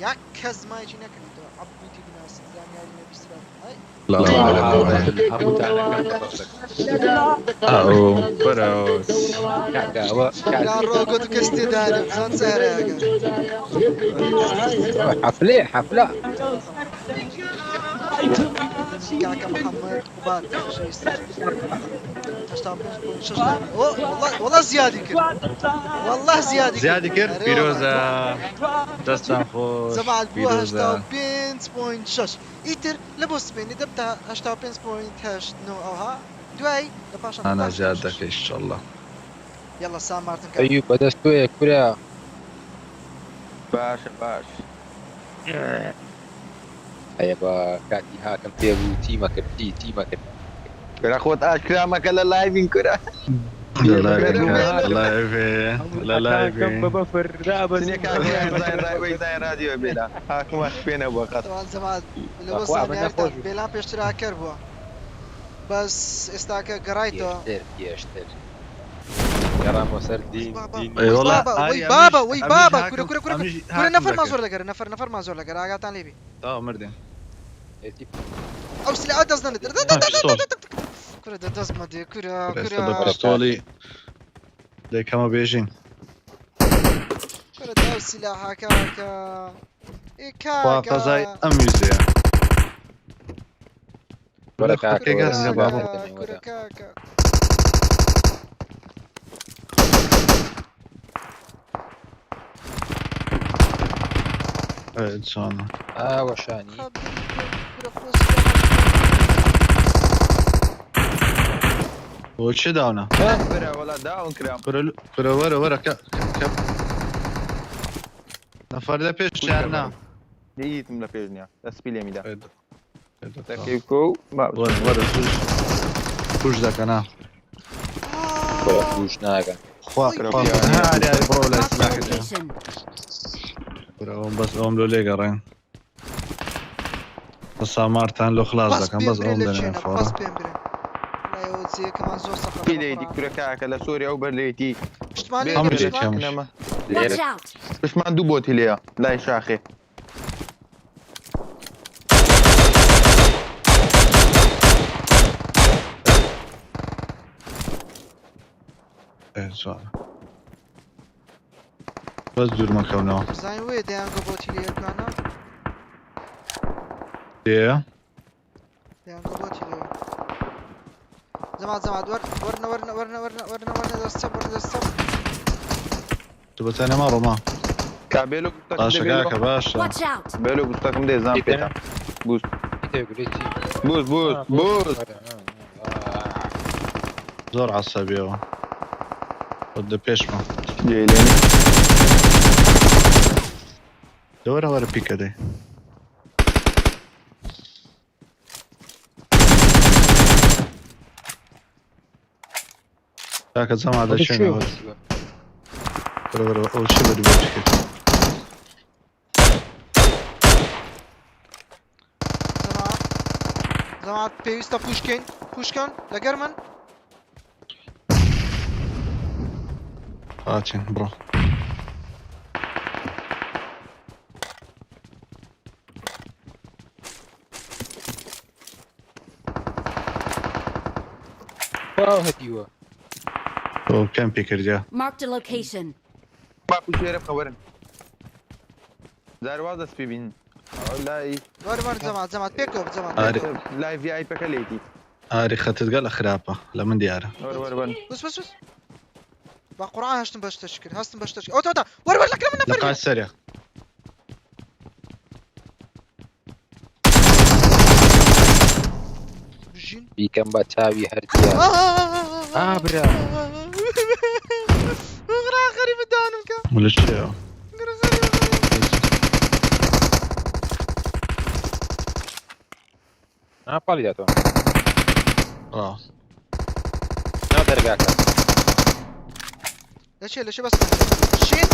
یەک کەس مایجی نەکردیتەوە عەبودی بناسی زانیاری نەبیسترا لا ئەو بەرەوە کاکاوە لا ڕۆگۆ تو کەس تێدانە بزان سەرەکە حفلێ حفلە کاکە محەممەد قوبات خۆشەویستی 85.6 وەڵا زیادی کرد والله زیادی کرد پیرۆزە دەستان خۆش زەماعەت بووە پیرۆزە 85.6 ئیتر لە بۆ سپێنی دەبتا 85.8 ئەوها دوای لە پاشان ئانا زیاد دەکەی ئینشەڵڵا یەڵە سام مارتن کاکە ئەیوب بەدەست تۆیە کورە باشە باش هەیە بە کاتی هاکەم پێ بوو تیمە کردی تیمە کرد کرا خۆت ئاشکرامەکە لە لایڤین کورە لە لایڤێ بەفر ڕای رادیۆ بێدا هاکومە پێنە بۆ قەت تەوان زەماعەت لەوە ئەخوا من زانیاریتان نەخۆش بوو. بێلان پێشتراکەر بووە بەس ئێستاکە گەڕایتەوە پێشتر گەڕامۆ سەر دین وەی بابە کورە نەفەرمان زۆر دەگەرە نەفەرمان زۆر لەگەر ئاگاتان لێبی تا مردین ئەو سلاح دەست دەنێت پستۆل کورە دەدەستمە دێ کورە بە پستۆلی دەیکەمە بێژین کورە داو سلاحا کاکە خوا قەزای ئەم ویزەیە وەرە کاکە گەرزە بابە کورە کاکە چۆنە ئاوەشانی بۆ چێ داونە وەڵا داون کرام کورە وەرە وەرە نەفەر لە پێش نا دیتم لە پێش نیە دەسپی لێمیدا دەکەی کۆ وەرە توش دەکەنا توش ناگەن خوا بڕۆ لای سلاحێت Location. بەس ئەوم لۆ لێگەڕێن بە سامارتان لۆ خلاص دەکەم بەس ئەوم دەنێن فۆڕە جێکەمان زۆر پی لێیدی کورەکەکە لە سۆری ئەو بەرلێتی هەموو شتێک نەمە Watch out. پشمان دوو بۆتی لێە لای شاخێ بەس دوورمەکەونەوە زای وێ دەیانگە بۆتی لێەکانە دێ دەیانگە بۆتی لێ زەمات وەرنە دەستە تو بەتەنەما ڕۆما کابێلو باشەکە باشە Watch out. بێلو گوستەکەم دێزان پێێتە بوست بوست زۆر عەسەبیەوە خۆت دە پێشمە جێلێنی دەوەرە وەرە پیکە دەی کاکە جەما دەچێنەوە وەرە ئەو چی بەری بۆچی کرد زەمات پێویستە پوشکەن لەگەر من هاچین بڕۆ واو هەتیوە او كم بيكرديا Marked a location. باكو شيرة بخبرن زارواز اسبي بين لا اي وار جماعة بيكوب جماعة آري. بيكوب. لايف في اي بكاليتي اري خطت قال خرابه لمن دياره ور بس بقرعة هشتم باش تشكر او تا ور لك لمن لقاء نفر السريع بجين بیکەم بە چاوی هەردیا برا غرا غريب دانم كا ولا شيء پاڵی داتەوە اه ناو دەرگاکە ليش بس شين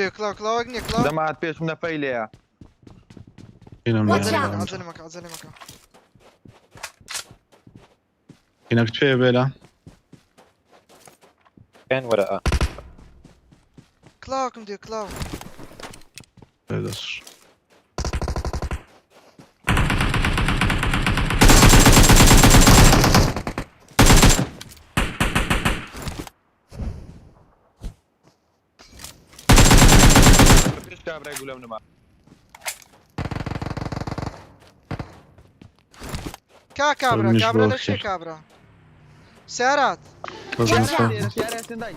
كلاك دمعت بيش من فايليا هنا Watch out. عزلي مكان هناك تفيه بلا كان وراء كلاك بس بيش كابرا يقول لهم نما كابرا مش كابرا بوكسر. ليش كابرا سيارات سيارة سنداي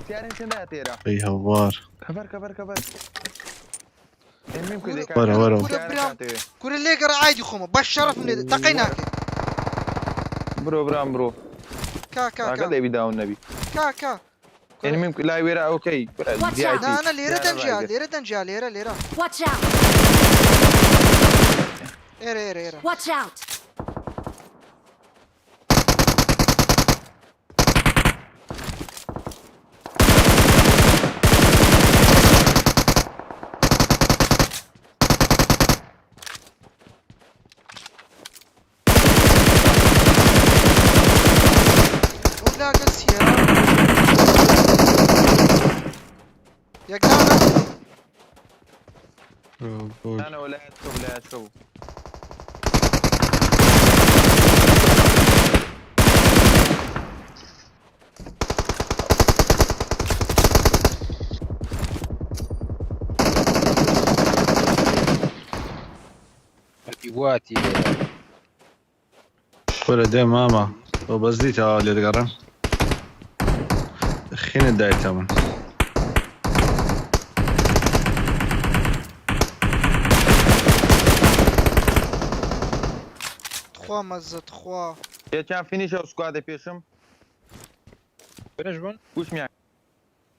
تيرا اي هوار كفر المهم كده ورا كل اللي يقرا عادي خوما بالشرف من تقيناك برو كا هذا اللي بيداو النبي كا يعني ممكن لا يورا اوكي Watch دي اي out. لا انا ليرة دنجا ليرة Watch out. ايرا Watch out. ولا السيارة يا جدعان انا ولا اشوف البيواتي ولا دي ماما وبس دي تعال يتقرن خين الداي تمن تخوا مزة تخوا يا كان فينيش او سكواد بيشم بنجبن وش معك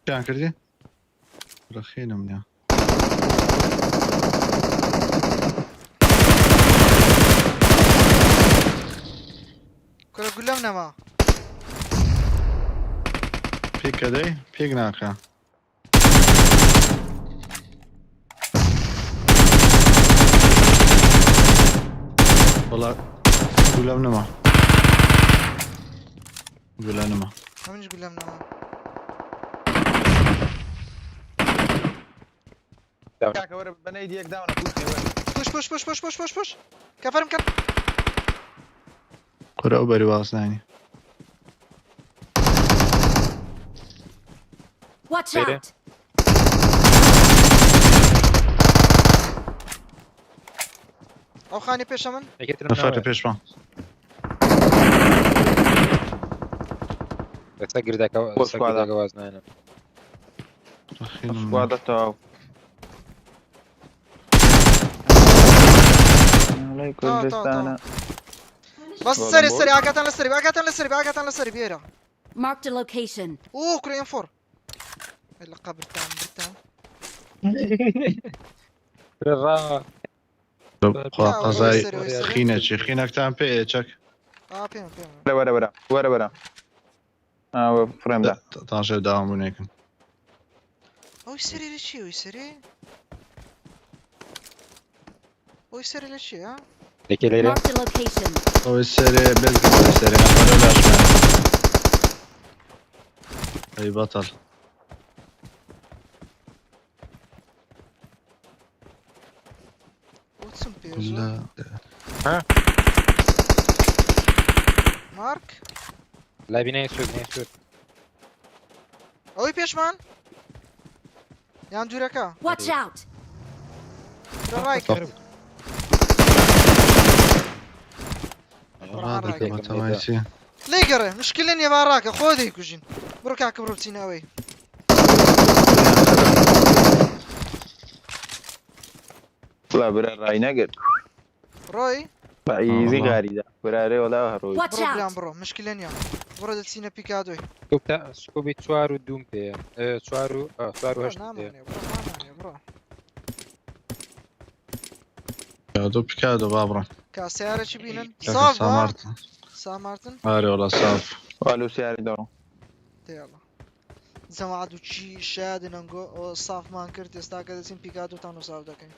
كان كردي رخينا منها كنا قلنا ما بيك دي بيك ناكا والله قلنا ما همش قلنا ما كاكا ورا بناي ديك داون بوش كفر مكان قرأوا بري واصناني Watch Lady. out. او خاني بيش من نفرت بيش ما بسجل ذاك سكواد. وزنانا رخينا منها سكواد تاو علي كردستان بس والله سري عقاتان لسري بيرا Marked a location. اوه كريم فور اللقب برتان برا قضاي خينك تام بيتشك بيم ورا فريم ده طاشر داوم بنيكم اوي سري لشي ها لكي ليلة Marked a location. هو السري بيزق السري نفر ولا شمال اي بطل لا مارك لا بینای سود بینای سود ئەوەی پێشمان یان دوورەکە Watch out! ڕای کرد هذا كما تمايسي لێ گەڕێ مشکلە نیە با ڕاکە خۆ دەیکوژین بڕۆ کاکە بڕۆ بچینە ئەوەی لا برا راي نقد ڕۆی بعيزي والله. غاري ده برا ري ولا هروي Watch بڕۆ بیان out! بڕۆ مشکلە نیە بڕۆ دەچینە پیکادۆی سکوبی 4 و دوم پێ 4 و 8 پێ نامانێ بڕۆ دو بيكادو بابرا کاسیارێکی بینن كاكا ساف سامارتن سامارتن هاري والله صاف قالوا سياري دارو تێڵە جەماعەت و چی شادن ئەنگۆ ئەو سافمان کرد ئێستا کە دەچین پیکادۆتان و ساف دەکەین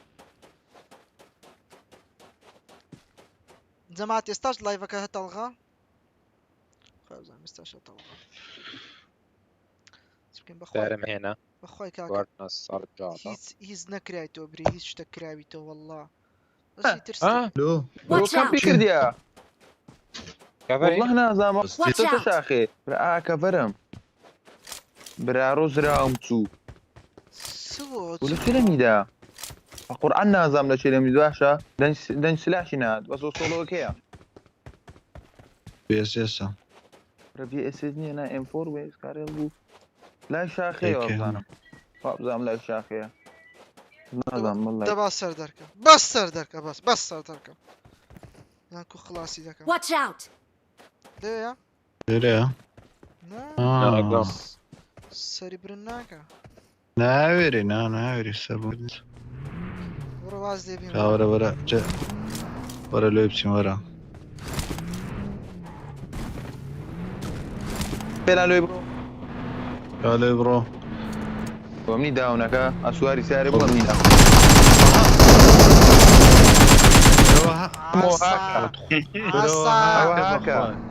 جەماعەت ئێستاش لایڤەکە هەتەڵغا خەزانم ئێستاش هەتەڵغا بکەین دارم هێنا بەخوای کاکە گواردنە ساڵ جاڵە هیچ نەکرایتەوە بری هیچ شتە کراویتەوە والله بەسی ترس لو برو Watch كم out! بيكر ديا کەڤەری والله نازم Watch ستة out! شاخي برا كفرم برا روز رامتو سوت ولا شو لميدا القرآن نازم لشي لميدواشا دن سلاح شناد بس وصلوا كيا بي اس اس ربي اسدني انا ام 4 بيس كاريلو لا شاخي هيك وابزانم وابزام لا شاخي نازم والله دەبا سەر دەرکە بەس سەر دەرکە بەس سەر دەرکە یانکو خلاصی دەکەم Watch out! لێیە ليه ناقام. سەری برن ناکە ناويري ناويري سبود بڕۆ واز دێبین ورا جا ورا لو يبسي ورا بلا لو برو قالوا برو ومني داونك اسواري ساري بو مني داون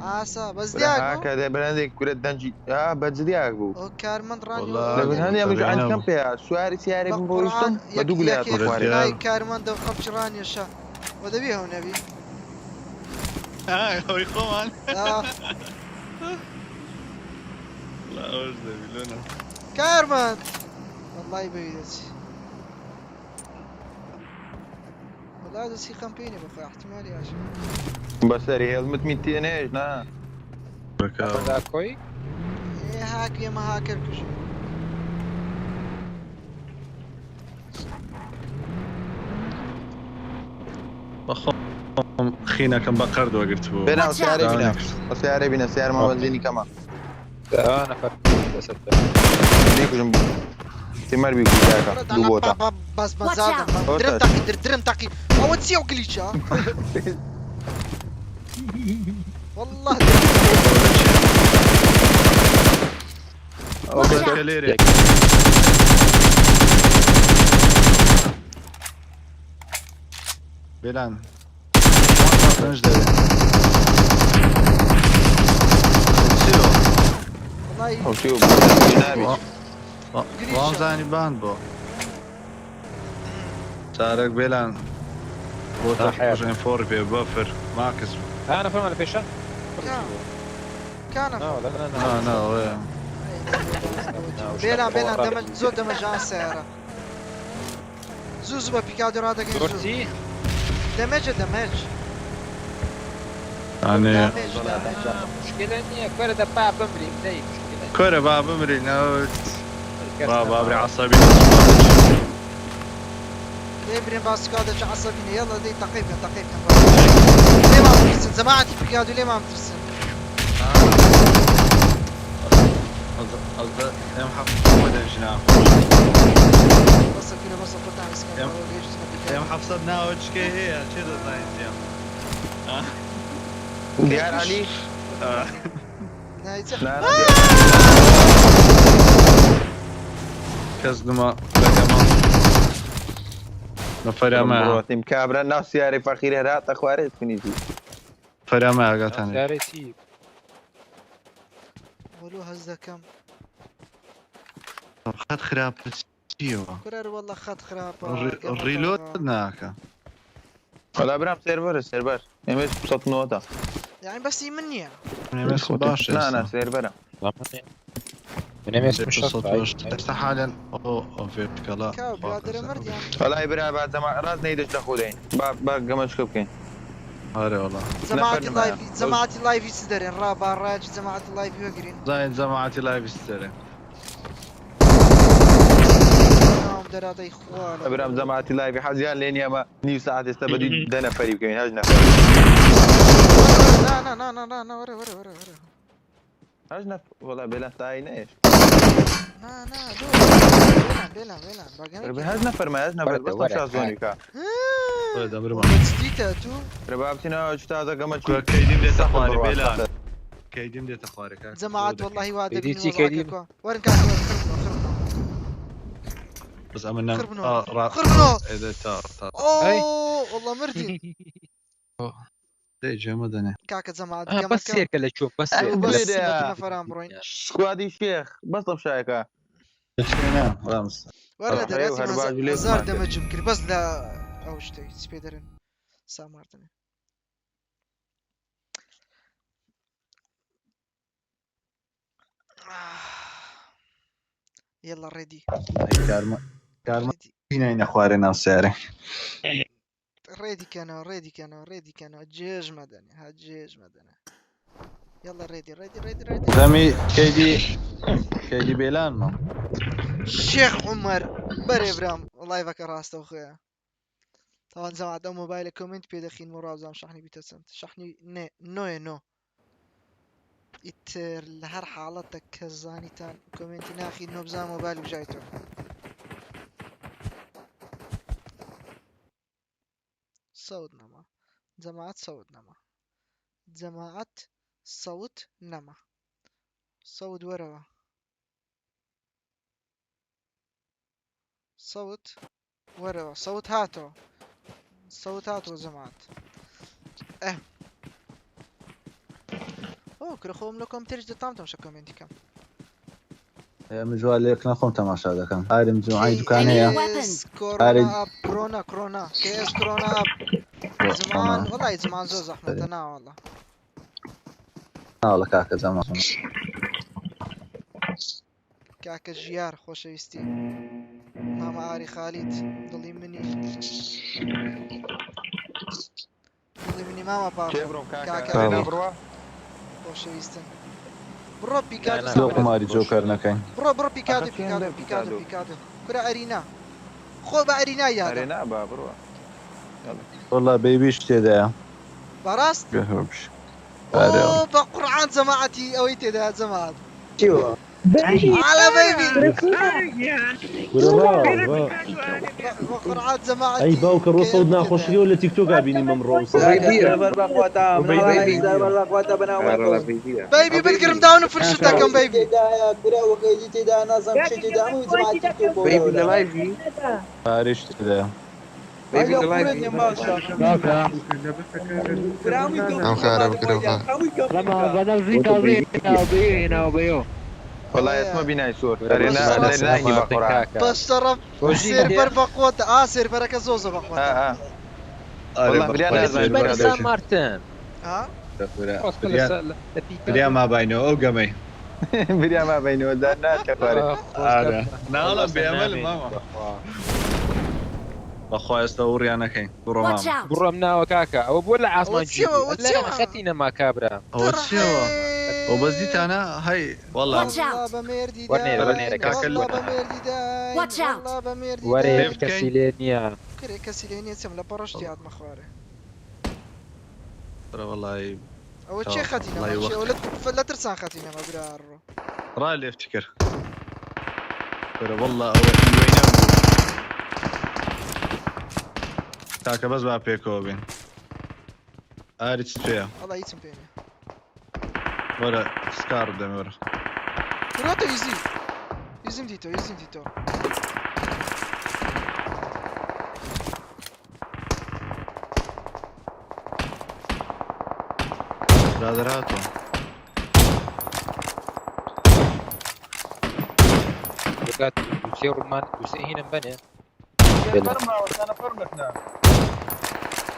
ئاسا بەس دیاگۆ هكذا بلندك كرة دنجي بدزدياك بو ئەو کارمەند والله. لكن هذه مش عند سبعين كم فيها سواري سياري من بوستم بدوق لي يكفي. نای کارمەندە و خەڵکی ڕانیێشە وە دەبی هەو نەبی هاي هو يخوان آه. لا اوش ذا لونه کارمەند والله بەوی دەچی والله دەچی خەمپێنی بەخۆی احتیمالی هاشم بس هيلمت 200 ايش نا بركاو دا کۆی هاک ئێمە هاکر کوژ بخو خينا كم بقرد وقلت بو بنا Watch سياري out. بنا سياري بنا سيارة ما بنزيني كمان نەفەر دەسەر بيكو جنبو تمر بيكو جاكا دوبوتا بەس Watch بەزادم out. درم تاقی درم تاقی ئەوە چی ئەو گلیچە والله Watch out. كاليري بيلان والله او شوف جنابي وان زاني باند بو سارق بيلان بوتا حياة. حيوش انفور بي بوفر ما كسب نەفەر مالە پێشە كان لا بێلان دەمە زۆر دەمەژان سیارە زوو بە پیکادۆ ڕادەکەین زوو زۆرتی دەمەجە دەمەج يعني مشکلە نییە کۆرە دەپا بمرین دەی كورة بابا مرينا بابا ابري عصبي لێبرێن باسکا دەچ عەسەبینە یەڵە دەی تەقیبکەن لێمان بترسن جەماعەتی پیکادۆ لێمان بترسن قصدي يوم حفص مدن جناح بەسە کورە بەسە خۆتان يوم ئسکەن حفصتنا وجهك هي كذا زين ديار علي نایجە لا لا كزدما لقما نفر ما بروتيم كابرا ناس سياري فخير هرات اخواري تكنيتي فر ما قاتني یارێتی وەلو هەز دەکەم خد خراب تيو کورەر وەڵە خەت خراپە الريلود ناكا ولا برام سيرفر ام اس بصوت نوتا يعني بس منية نمس باش لا سيرفر من امس مش بالصوت شرط باش هسه حاليا او فيرتيكالا كاو برادر مرد يعني والله برا بعد زمان راس نيدش لخودين با قمش كبكين هاري والله جماعة نفر اللايف معاه. جماعة اللايف يسدرين رابع راج جماعة اللايف يقرين زين جماعتي لايف يستلم نعم درات اي خوال برام زماتي لايف حزيان لين ياما نيو ساعات استبدي دنا فري بكين هاج نفر لا لا لا لا لا لا ورا هاج نفر والله بلا تاين ايش لا لا بيلان باقي ربي هاج نفر ما هاج نفر بس ورا. نمشي زوني كا طيب امر ما والله تستيتا تو ربابتنا اجتاز قمش كيديم دي تخواري بيلان كيديم دي تخواري جماعة والله وعد دي بن تي كيدي. وضعك وين كان خربنا بس امنا خربنا را خربنا اذا تار اوه والله مردين دي جمدني كاكا جماعة بس هيك اللي تشوف بس تو هيك. بس كده. مدينة فران بروين سكوادي شيخ بس طب شايكا شنو رامس ورا دراتي هرباج ما ليك هزار ماكل. دمج بكري بس لا او شتي سبيدرن سامارتني يلا ريدي كارما ريدي هنا اخوارنا وساري ريدي كانوا جيج مدني هجيج مدني يلا ريدي رامي كيدي بيلان ما شيخ عمر بري برام والله فكر راسته اخويا طبعا زعما دو موبايل كومنت بيدخين مرازم شحني بيتسنت شحني نو يتر لهر حالتك كزاني تان كومنتي ناخي انه بزا موبايل بجايته صوت نما جماعة صوت نما صوت وروا صوت هاتو جماعة اوه كرخوم لكم ترجد طامتم شا كومنتي كم مجوال لك نخوم تماشا هذا كان هاري مجموعي دكان I هي need كيس weapons. كورونا اب كورونا كيس كورونا اب زمان والله زمان زوز احمد انا والله والله كاكا زمان كاكا جيار خوشويستي ماما آري خالد ضلي مني ماما بابا كيبرو كاكا كاكا أنا أبي. بروا خوشويستن برو بيكادو لا، لو سامر ماري جوكر نكاين برو بيكادو أخذ فين ده بيكادو؟ كرة أرينا خو بأرينا يا هذا أرينا با بروا والله بيبيش تدا براست قهربش هاري اوه بقرعان جماعتي اويت ده جماعة على بيبي بقرعان جماعتي اي باوكر وصلنا خوشي ولا تيك توك ابيني ممروس بيبي بالقرم داون فرشتها كم بيبي هاريش تدا والله اسمه بيناي سور أرينا هي بقرا بشرف سيرفر بقوته سيرفر كزوزة بقوته والله بريانا بني زين سان مارتن ها بريا ما باينو او قمي بريا ما بيني ودانا كفاري نالا بيعمل ماما اخويا استوري انا كاين برو Watch ماما out. برمنا وكاكا او بولا عاصمة وتسيوا. لا خاتينا ما كابرا هو تشيوا وبزيت انا هاي والله Watch out. بميردي ورني والله كاكل بميردي داين Watch out. والله بميردي وري داين كاسيلينيا كري كسيليني سملا برشتي عاد مخواري ترى والله او تشي خاتينا الله ما تشي يوفقك. ولا ترسان خاتينا ما برارو رالي افتكر ترى والله وين كاكا بس بقى بيكو بين اريت فيها الله يتم بيني ولا سكار قدامي ورا كراتو يزيم ديتو رادراتو وقات يصير مان يصير هنا بني فرما انا فرمتنا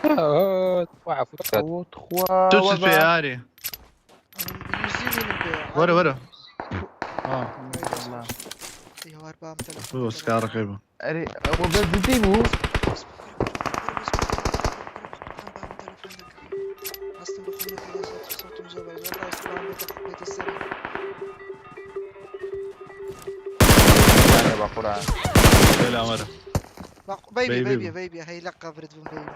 وعفوت وتخوا توتشت في وضع اري يوزيني ورا ورا والله يا واربام تلفون هو سكار رقيبه أري وبس ديبو اصلا بخونك الى صوت مزوج والله استلام بيت السري يعني بقرا بلا ورا بيبي بيبي. بيبي بيبي هي لقب برد بن بيبي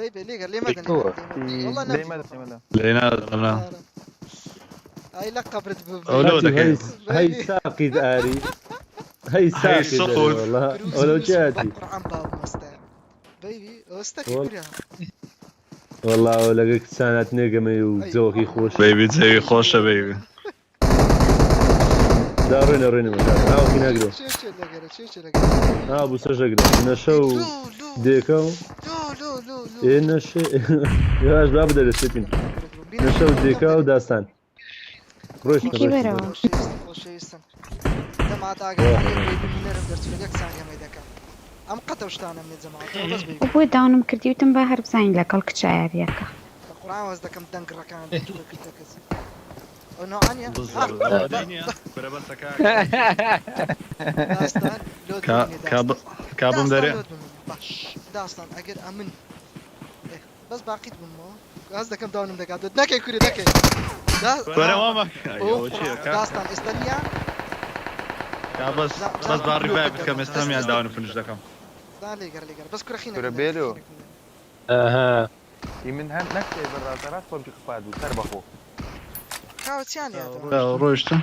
بيبي ليه قال لي مدني هو. والله ليه نبي ماذا لينا لا هاي لقب برد بن بيبي اولودك هاي بيبي ساقي اري هاي ساقي السخون. والله كروز ولو كروز جاتي قرآن باب مستع بيبي استكي وال- كلها والله ولا سانت نجمي وزوكي خوش بيبي زي خوشه بيبي دارين ريني مشاكل ها وكي نقدر شو لقرا شو لقرا ها ابو سجل نشو لو ديكو لو إيه نشي يا اش باب درستين نشو ديكو داستان روش كيف روش روح؟ خوش يستن جماعة أجل بيبي من نرم درت لك ثانية ما يدك أم قطوشتانا من جماعة بس بيبي وبو داونم کردی وتم با هەر بزانین لەگەڵ کچایەکە القرآن وز دكم دنك ركان بيجوا كتكز إنه عنيا بالضبط دنيا بربر سكاك داستان لود مني كاب كابم داستان دري لود مني باش داستان أجل أمن إيه بس باقيت من مو هذا كم داونم دك عدد نكى كوري نكى ورا ماما ايوه شيء داستان استنيا بس بس بار ريفايف كم استمع داون فينش دكم لا ليجر بس كوري خينا كوري بيلو. اها من هن نكتة برا ترى صوب جكفاد وتربخو كاو تيان يا روشته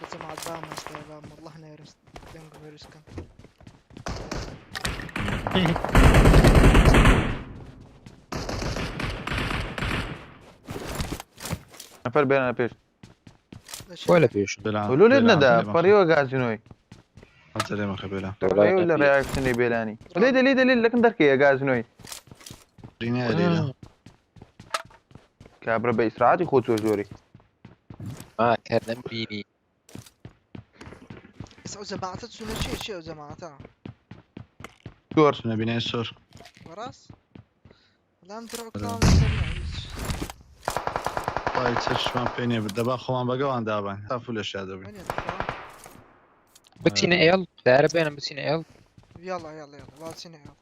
بس مع البام استلام والله نيرس ينق فيروس كان نفر بينا بيش ولا فيش قولوا لنا ده فريو غازينوي سلام خبيله فريو ولا رياكشن بيلاني ليه لكن دركي يا غازينوي دنيا ليله كابرا بإسرعات خود زوري ما كان بيني بس أو جماعة تسونا شيء أو جماعة دور شنو بينا السور وراس لا مدرع سلام. كلام طيب تسش ما بيني بالدبا خوان بقى وان دابان تافولش هذا بي بتسين ايل تعرف انا بتسين ايل يلا والسين يلا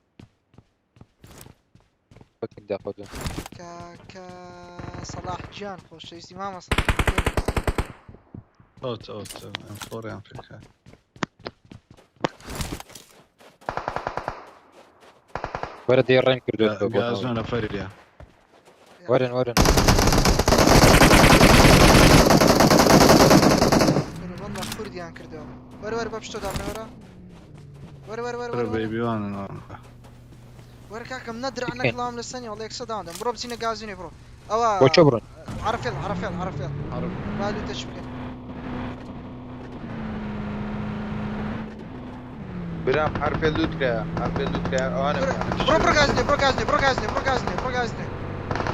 فكر دا خذه كا صلاح جان خوش شيء ما مصلح اوت فور يعني فيك ورا ديرين كردو جازونا فريق ورن والله كرديان كردو ورا بابشتو دابنا ورا بيبي وانا ورا كاكم ندر عنك لام للثانية والله يكسد عندهم برو بسينا غازيني برو أوا وشبرن عرف يلا بالو تشبكين برام حرف اللوتكا انا برو غازني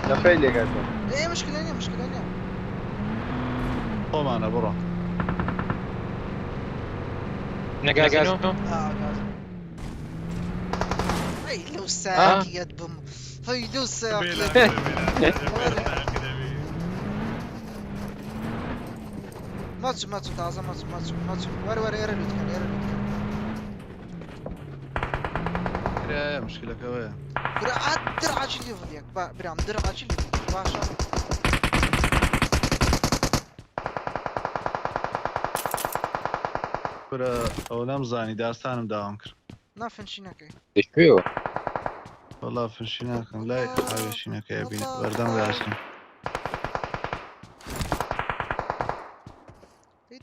نفيل يا غازي ايه مشكلة قوم انا برا نقازينو غازني هاي لو ساك يد بم هاي لو ساك يد ماتش تازة ماتش ورا يرى لوتكن يا مشكلة كويه درع اللي فضيك برام درع اللي باشا برا اولام زاني داستانم داوم كر نافن شناكي دشبيو والله في شناكم لا حاجة شناك يا بينا بردم غاسم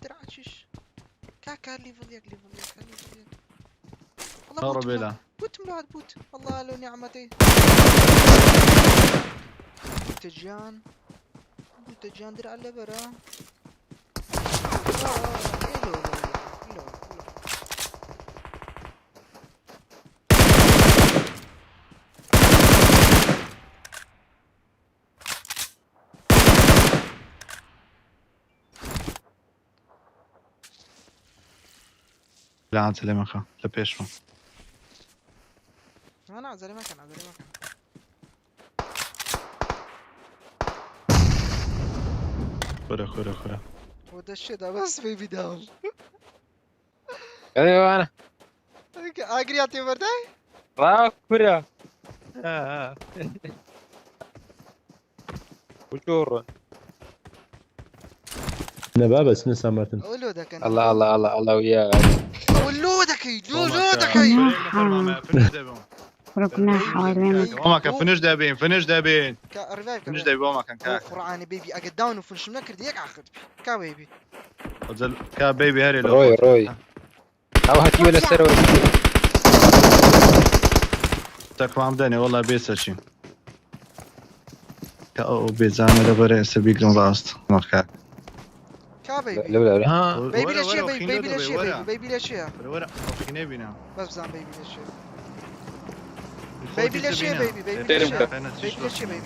درع شيش كاكا اللي فضيك نور بلا بوت بعد بوت والله لو نعمتي بوتجان درع اللي برا لو لە عجلێ مەخە لە پێشمە انا عزلي مكان عزلي مكان خورە وده الشيء ده بس بيبي داون ايوه انا اجري يا تيمر ده راكورة وشورا نبابة سنة سامرتن اقول له ده كان الله الله الله الله وياك اقول له ده كي له ده كي ربنا حوالينا وما كان فينش دابين ريفايف فينش دابي وما كان كاك قرآن بيبي اجد داون وفنش منكر ديك اخذ كا بيبي كا بيبي هاري روي او هاتي ولا سر ولا تاك ما عمداني والله بيساشي كا او بيزانه لبري سبيقلن راست مخاك كا بيبي لا لا ها بيبي ليش بيبي ليش بيبي ليش ورا وخيني بينا بس زعم بيبي ليش بيبي ليش بيبي بيبي ليش بيبي ليش بيبي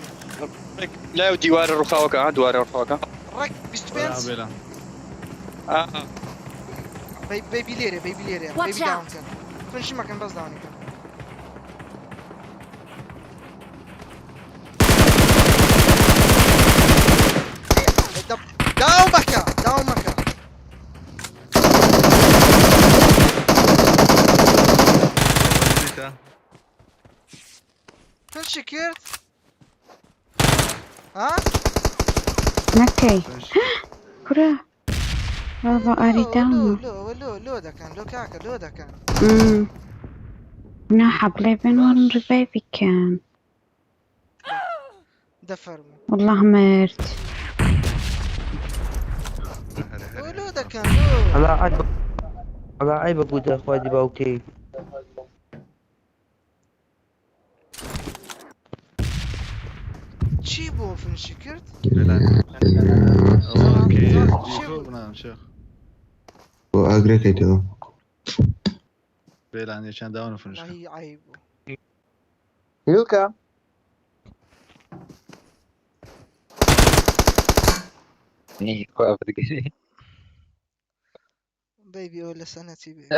لا جوار الرخاوة كان جوار الرخاوة رك بيست فينس بيبي ليري بيبي داون كان فنش ما كان بس داون كان داون مكا فنش كيرت ها نكي كرة والله أري داون لو ده كان لو كاكا لو ده كان ناحب ليبن ورن ريفايفي كان دفرمو والله مرت لو ده كان لو الله عيب بود اخواتي باوكي چی بو فنشی کرد؟ بۆ ئاگرەکەیتەوە بێلان یەکیان داون فنش والله عیب بو هيلكا بيبي ولا سنتي بيبي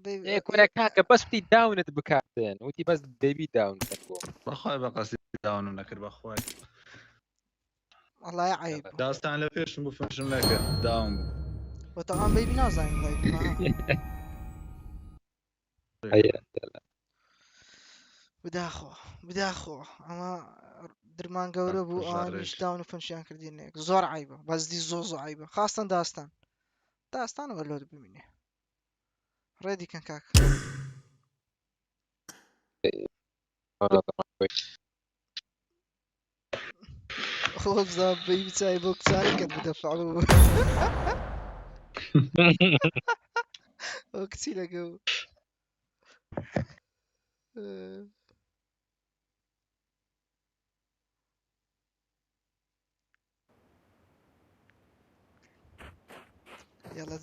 ايه كورا كاكا بس بدي داونت بكابتن وتي بس بيبي داون بەخوای بەقەسی داونم نەکرد بەخوای والله عیب داستان لە پێشم بوو فنشم نەکرد داون بوو وطبعا بيبي نازاين بيبي هيا بداخو اما درمان گەورە بوو ئەوانیش داون و فنشیان کردینێک زۆر عیبە بەس دی زۆ عیبە خاستن داستانەوە لۆ ببینێ ڕێدی کەن کاک خۆبزان بەیبی چای بۆ کچانی کرد بدەفع بوو ئەو کچی لەگەڵ يلا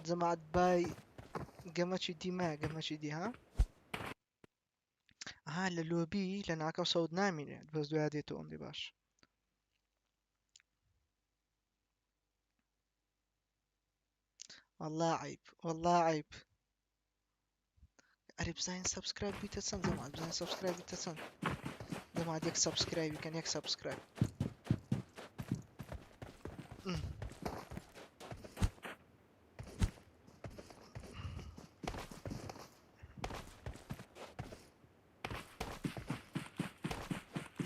جماعة باي قمشي دي ما قمشي دي ها للوبي لناكا وصود نامين بس دو هادي تو دي باش والله عيب قريب زين سبسكرايب بيتسن جماعة زين سبسكرايب بيتسن جماعة يك سبسكرايب كان يك سبسكرايب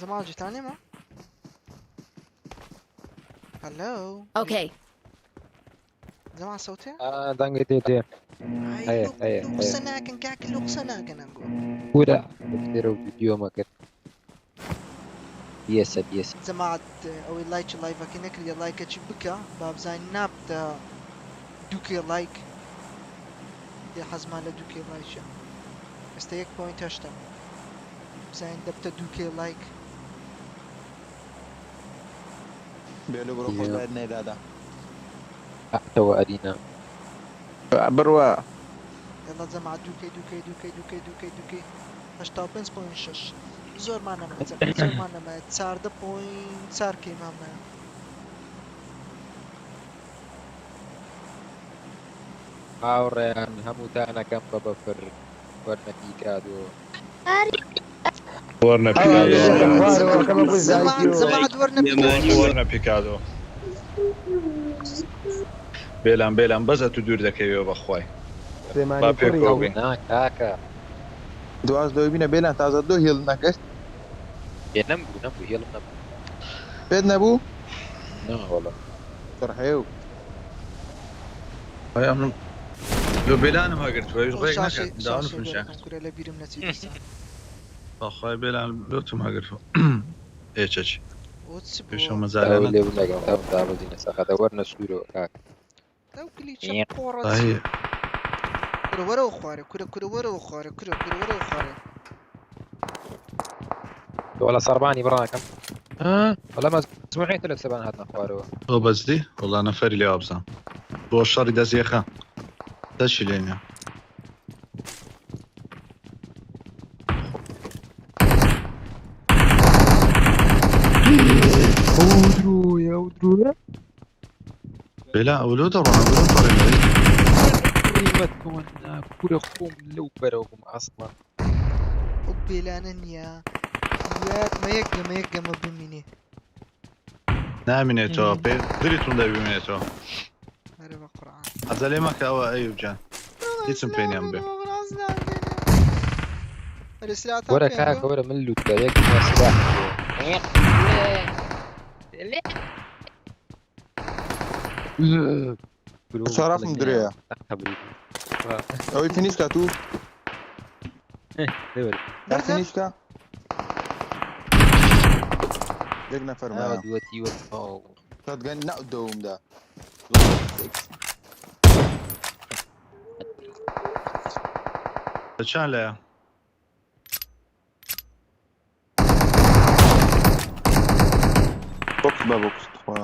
جماعة جيتاني ما هلو Okay. جماعة صوتي دانجي دي هاي لوكسنا كان كاك لوكسنا كان نقول ولا ديروا فيديو ما كنت يس جماعة او لايك لايف اكي نكري لايك اتش بكا باب زين نابتا دوكي لايك دي حزمان لدوكي لايك استيك بوينت هشتا زين دبتا دوكي لايك بيلو برو خود ادنا دادا احتوى ارينا بروا يلا جماعة دوكي هشتا بنس بوينت شش زور ما نمت سارده بوينت سار كي ماما هاوڕێیان هەمووتانەکەم بە بەفر وەرنە پیکادۆ وەرنە ئەو پیکادۆ ئەگرێکە ئاڵێ. خوارەوە کەمە زەمان بزایکی و زەمان وەرنە پیکادۆ وەرنە پیکادۆ بێلان بەزە تو دوور دەکەوێەوە بەخوای با سلێمانی پێکەوە کوڕی بین. نا کاکە دواز دۆی بینە بێلان تازە دۆ هێڵ نەکەست پێ نەمبوو هێڵم نەبوو پێت نەبوو ناوەڵە سڕحێ و لۆ بێلانم هەگرتوە ڕێک نەکرد داوان فنشان کورە لە بیرم نەچی دیسان بەخوای بێلان لۆتم هەگرتوە ئێچەچی ئەو چ پێشە بووە مەزارانە لێ بنەگەم تام دابەزینە سەخەتە وەرنە سوورەوە کاکە ئەو کلیچە قۆڕەت کورە وەرەوە خوارە کورە وەرەوە خوارە کورە وەرەوە خوارە وەڵە سەربانی بڕاکەم وەڵە مەزموعێتە لە سەبان هاتنە خوارەوە تۆ بەزدی وەڵا نەفەری لێ وابزان بۆ شەڕی دەزیێخە دەشی لێنە بێلا ئەولۆ دەڕۆنە بۆ پەڕێنەوەی قیمەت کۆنا کورە خۆم لەو بەرەوە بووم ئەسڵا ئەو بێلانە نییە مەیەکگەمە بمینێ نامینێتەوە پێ دریتون دەبیێنێتەوە هەرە بە قورعان ئەزەلێ مەکەوە ئەیوبجان هیچم پێنیان بێ وەرە کاکە وەرە من لوتکە یەک سلاح شەرەفم درێە ئەوەی فینیشکە تو فینیشکە یەک نەفەر دووەتی وە شاتگان ناو دەومدا چان لایە بۆکس بە بۆکس خوا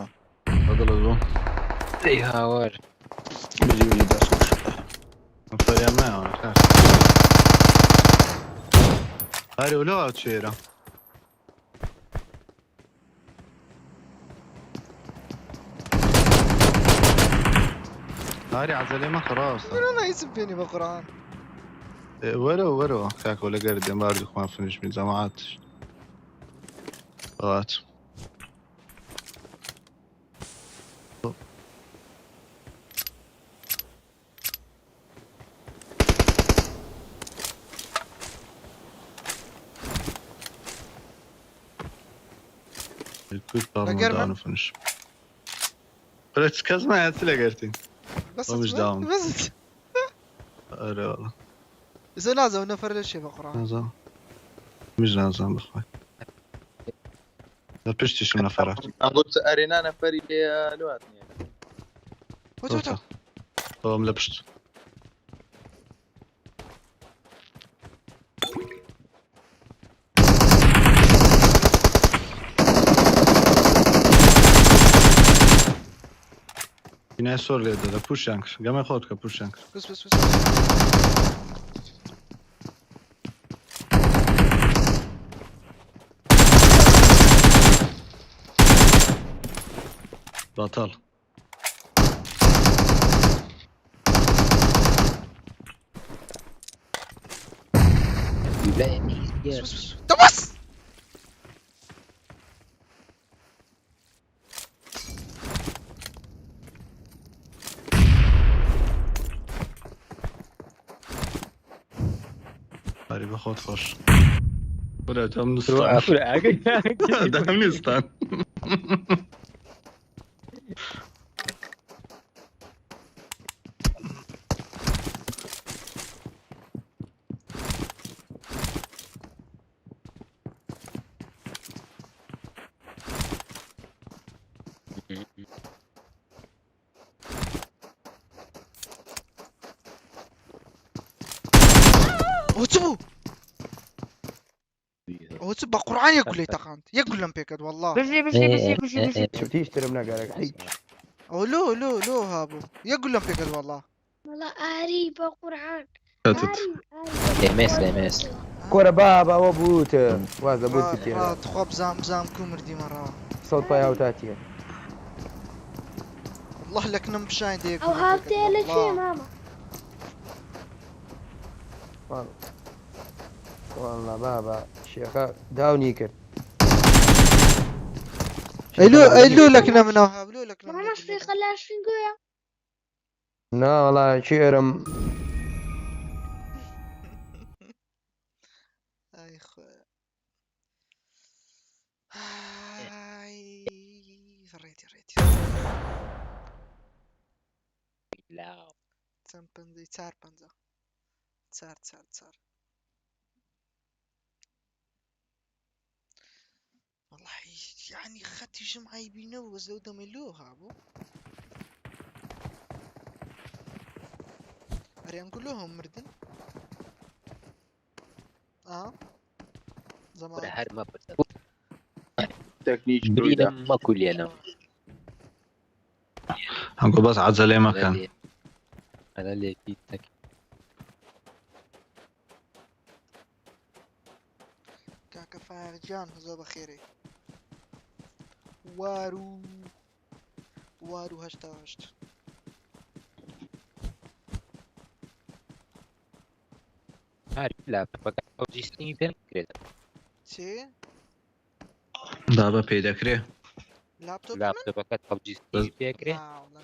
بەدڵت بوو ئەی هاوار بژی دەست فەریان نایەوە کاک هەری ولەوە چێرە هەری عەزەلێ مەکە ڕاستە هیچم پێنی بە قورعان وەرەوە کاکەوە لەگەر دێن باردی خوان فنیشمی جەماعەتش هات لەگەر من؟ برای چ کەس نایەت لەگەرتین بەست ئەوش داوم. بەست ئەرێ وەڵا ئێستا نازەوە نەفەر لە شێ بە قورعان نازانم میش نازانم بخوای لە پشتیشم نەفەرات ئەگوت ئەرێنا نەفەری لێ لوات نییە وەتۆ ئەوم لە پشت بینای سۆر لێ دەدا پوشیان کرد گەمە خۆت کە پوشیان کرد بس بس بس باتەڵ بس بس دبس هەری بە خۆت خۆش برە دەم نووسان دەم نیستان وتبو وتب بقرآن يقول لي تقانت يقول لهم بيكد والله بشي شفتيش ترم نقارك حي او لو هابو يقول لهم بيكد والله والله آري بقرآن لێمێس كورة بابا وبوت وهذا بوت كتير تخوب زام كومردي مرة صوت باي هاوتاتي والله لك نم بشاين ديك أو هافتي لشي ماما والله بابا شيخا داوني كرت ايلو لك نمنا هابلو لك ما نمنا نصفي خلاش نقول لا والله شعرم اي خويا هاي ريتي لا تسمبنزي تسار بنزا تسار والله يعني خدتي جمعة يبينو وزلو دملوها ابو اريان كلهم مردن ولا زمان هر ما برسل تكنيك برينا كرويدا ما كل ينام هنقول بس عزلي على مكان اللي على اللي في تك كاكا فارجان هزو بخيري وارو هشت عارف لا بقى او جيستين فين كده چی؟ بابا پیدا کرێ لابتوب من؟ لابتوبەکەت ئەو جیستی پێکرێ والله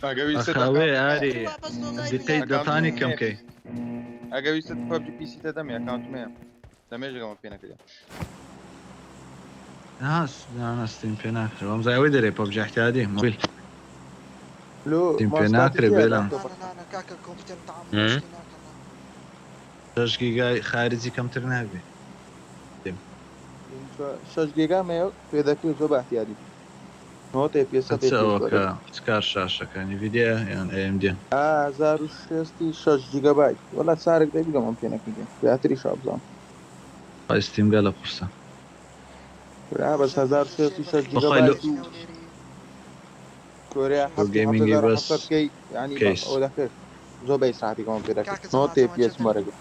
ئەگەوی ست ئەخاوێ ئەکاونت ئاری وا بس لو لايف دقەی يا دەتانی ئەکاونتم کەم هەیە کەی ئەگەوی ست پەبجی پیسی تەدەم ئەکاونتم هەیە دەمێژگەمە پێ نەکردێ ناستیم پێ ناکرێ ئەم زایەوەی دەرێ پەبجی احتیادی موبیل لۆ تیم پێ مۆستافی ناکرێ چییە بێلم لابتۆپەکە انا كاكا الكمبيوتر بتاع مشتي ناكنا 6 گیگای خارجی کەمتر نابێ 6 گیگام هەیە پێ دەکرێت زۆر باحتیادی نۆ تێ پێسە چ پێ ئەوەکە چکار شاشەکانی ویددیە یان AMD 1600 6 جیگەبایت وەڵا چارێک دەبیگەم ئەم پێ نەکردێ زیاتری شابزان ئایستیمگە لە قورسە بەس 1600 بەخوای لۆ جیگەبایت و کۆریا لۆ هەفتی گەیمینگی بەس 700 کەی ینی کەیس ئەوە دەکرد زۆر بەی ساعتێکەوە پێ دەکرد كاكا 9 زمان تێ زمان پێس مەرەگە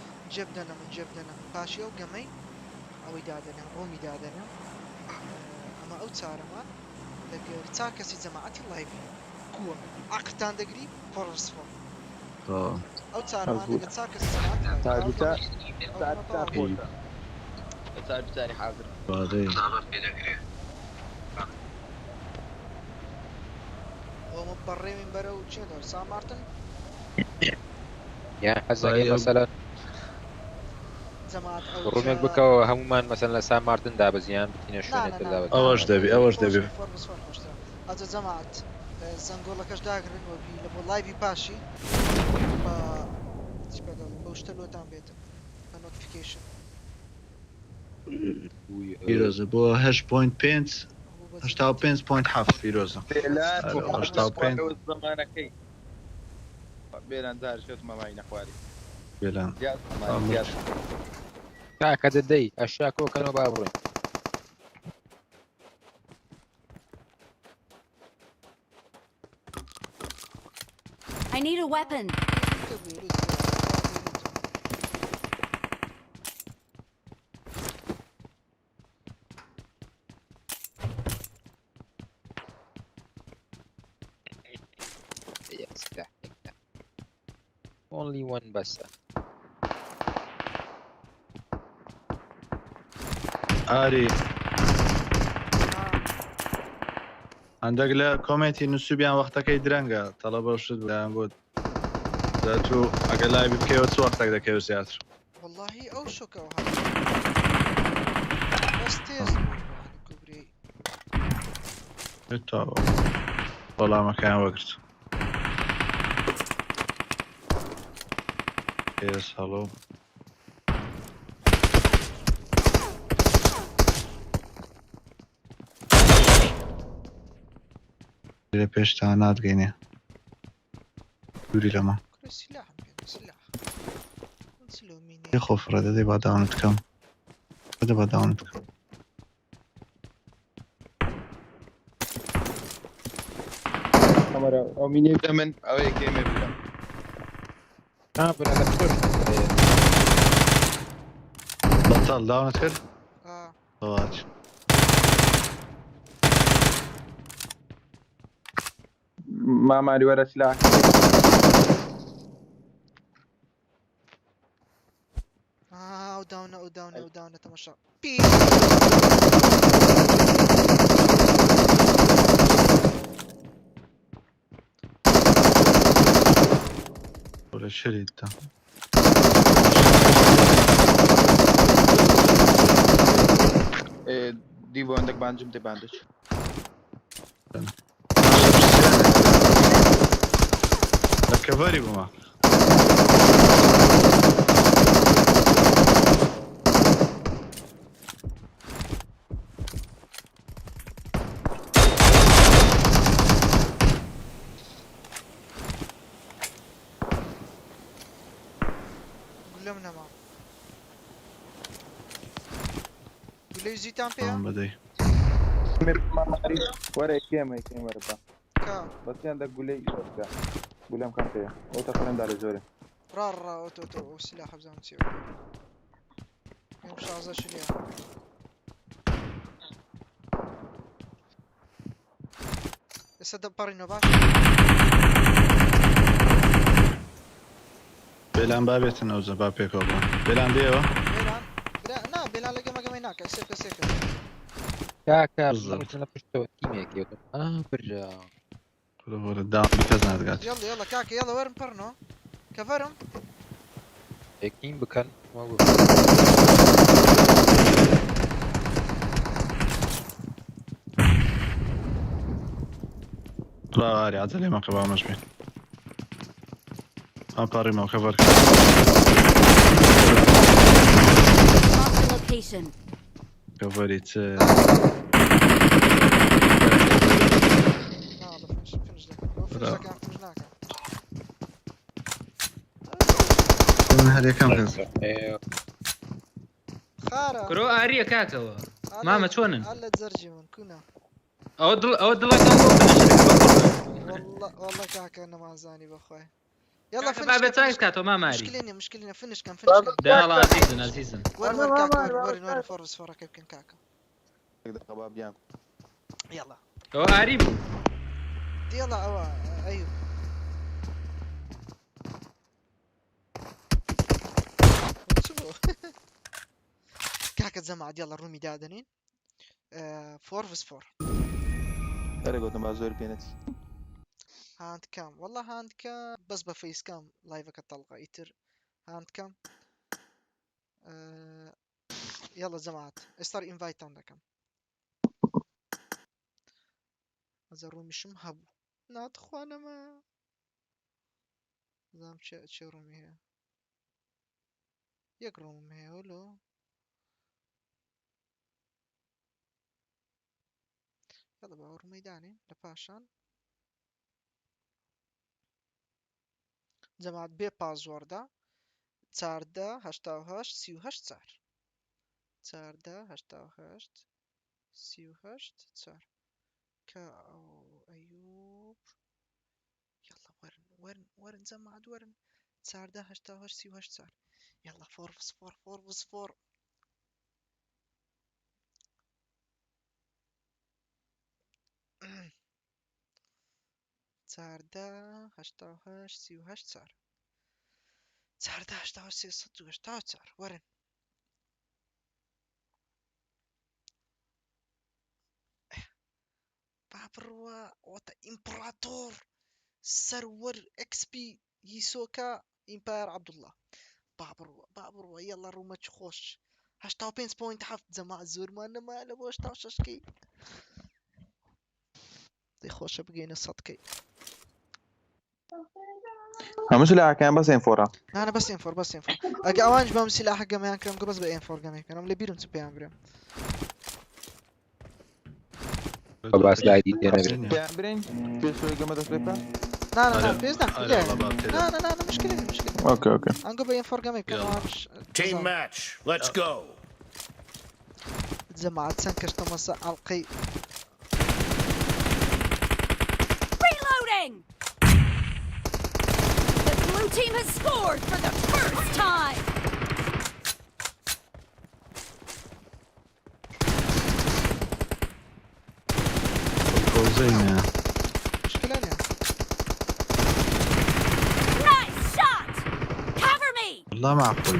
جبدنا باشي او قمي او يدادنا رومي دادنا اما او تسارما لك تاكسي جماعتي لايف كوا عقدان دقري فورسفو او تسارما مظبوط. لك تاكسي جماعتي تاربیتا لايف خۆشە تاربیتاری حاضر وادەی او مبري من برو تشيلر سام مارتن یان حەزەکەی مەسەلەن جماعت او ڕوومێک بکەوە هەمومان مەسەن لە سام مارتن دابزیان بتینە شوێنێکتر دابز ئەوەش دەبی فورمس فور خوشتر هذا جماعت زنگولا كاش داغرين وبي لبو لايفي باشي با بوشتلو تام بيت نوتيفيكيشن پیرۆزە بۆ 8.5 85.7 پیرۆزە زمانەکەی بێران دارشێت مەمای نەخواری بێلان کاکە دەدەی ئەشیا کۆکەنەوە با بڕۆین I need a weapon. سلاح only one بەسە ئاری هەندێک لە کۆمنتی نووسبیان وەختەکەی درەنگە تەڵەبە شت بیان بۆ تو ئەگە لای بکەوە چ وەختێک دەکەوە زیاتر والله او شوكه بس تيز كوبري تاوە وەڵامەکەیان وەگرت پێس هەڵۆ لە پێشتان ناتگەینێ دووری لەمە سلاح سلاح سلوميني خۆفرە دەدەی با داونت بکەم بەدە با داونت بکەم ئەمەرە ئەو مینێ بدە من ئەوەیە گێمێ بدەم بنە لە پشت بەتاڵ داونت کرد ڕواچ ماماری وەرە سلاح وداونا تماشى بي. ولا شريد ده ديبو عندك باندج متي باندج الكفاري بما قول لهم نما قول لي زيتان بيا بدي ورا كيم ورا كا بس عندك قولي قولهم كم فيها او تقرن دار زوري رار اوتو سلاح بزام تسيو يمشي عزا شنيا يصدق بارينو باش بلان بابيت نوزا بابيك والله بلان بيوا بيلان لقى ما هناك سيف كاكا بالضبط. مش نفشتو تيميك يوتو برجع ولا الدعم بكذا نتقاتل يلا كاكا يلا وين برنو كفرهم كيم بكن موجود لا غالي عدلي ما كبار مجبين أمباري ما كفر Mark the location. كفريت هذا فنش من هذه كم كذا ايوه خارة كرو آريا كاكا ماما تشونن هلا تزرجي من كنا اود الله كان بوكن والله كاكا انا ما زاني باخوي يلا فنش بابا تايس كاتو ما ماري مشكلين فنش كان ده الله سيزن وين كاكا وين فورس فورا كيف كان كاكا قباب جام يلا هو آري يلا ايوب كاكا زمعد يلا رومي دادنين 4 vs 4 انا قلت ما زوري بينتي هاند كام والله هاند كام بس بفيس كام لايفك الطلقة يتر هاند كام يلا زمعت استار انفايت عندكم هذا رومي شم هبو نادخو انا ما زام شو رومي هي يك رومي هي ولو يلا باور ميداني لباشان زمعت بي بازوردا 14 38 38 14 38 38 كاو ايوب يلا ورن زمعت ورن 14 38 يلا 4 vs 4 4 vs 4 14 38 38 14 38 ورن بابروا وتا امبراطور سرور اكس بي يسوكا امباير عبد الله بابروا يلا روماتش خوش هاشتاو بينس بوينت حفت زما زور ما لبوش تاششكي دي خوش بقينا صدقي مش لا كان بس انفورا انا بس انفور اجا اوانج بام سلاح حق ما كان بس بانفور كمان كانوا اللي بيرن سبي امبريم بس لا دي برين في شوي قمت اسليبها لا بيزنا لا مشكلة اوكي انقو بانفور كمان كمان تيم ماتش ليتس جو جماعة سنكرت مسا القي Reloading! The blue team has scored for the first time! فوزين مشكلة يا Nice shot! Cover me! والله معقول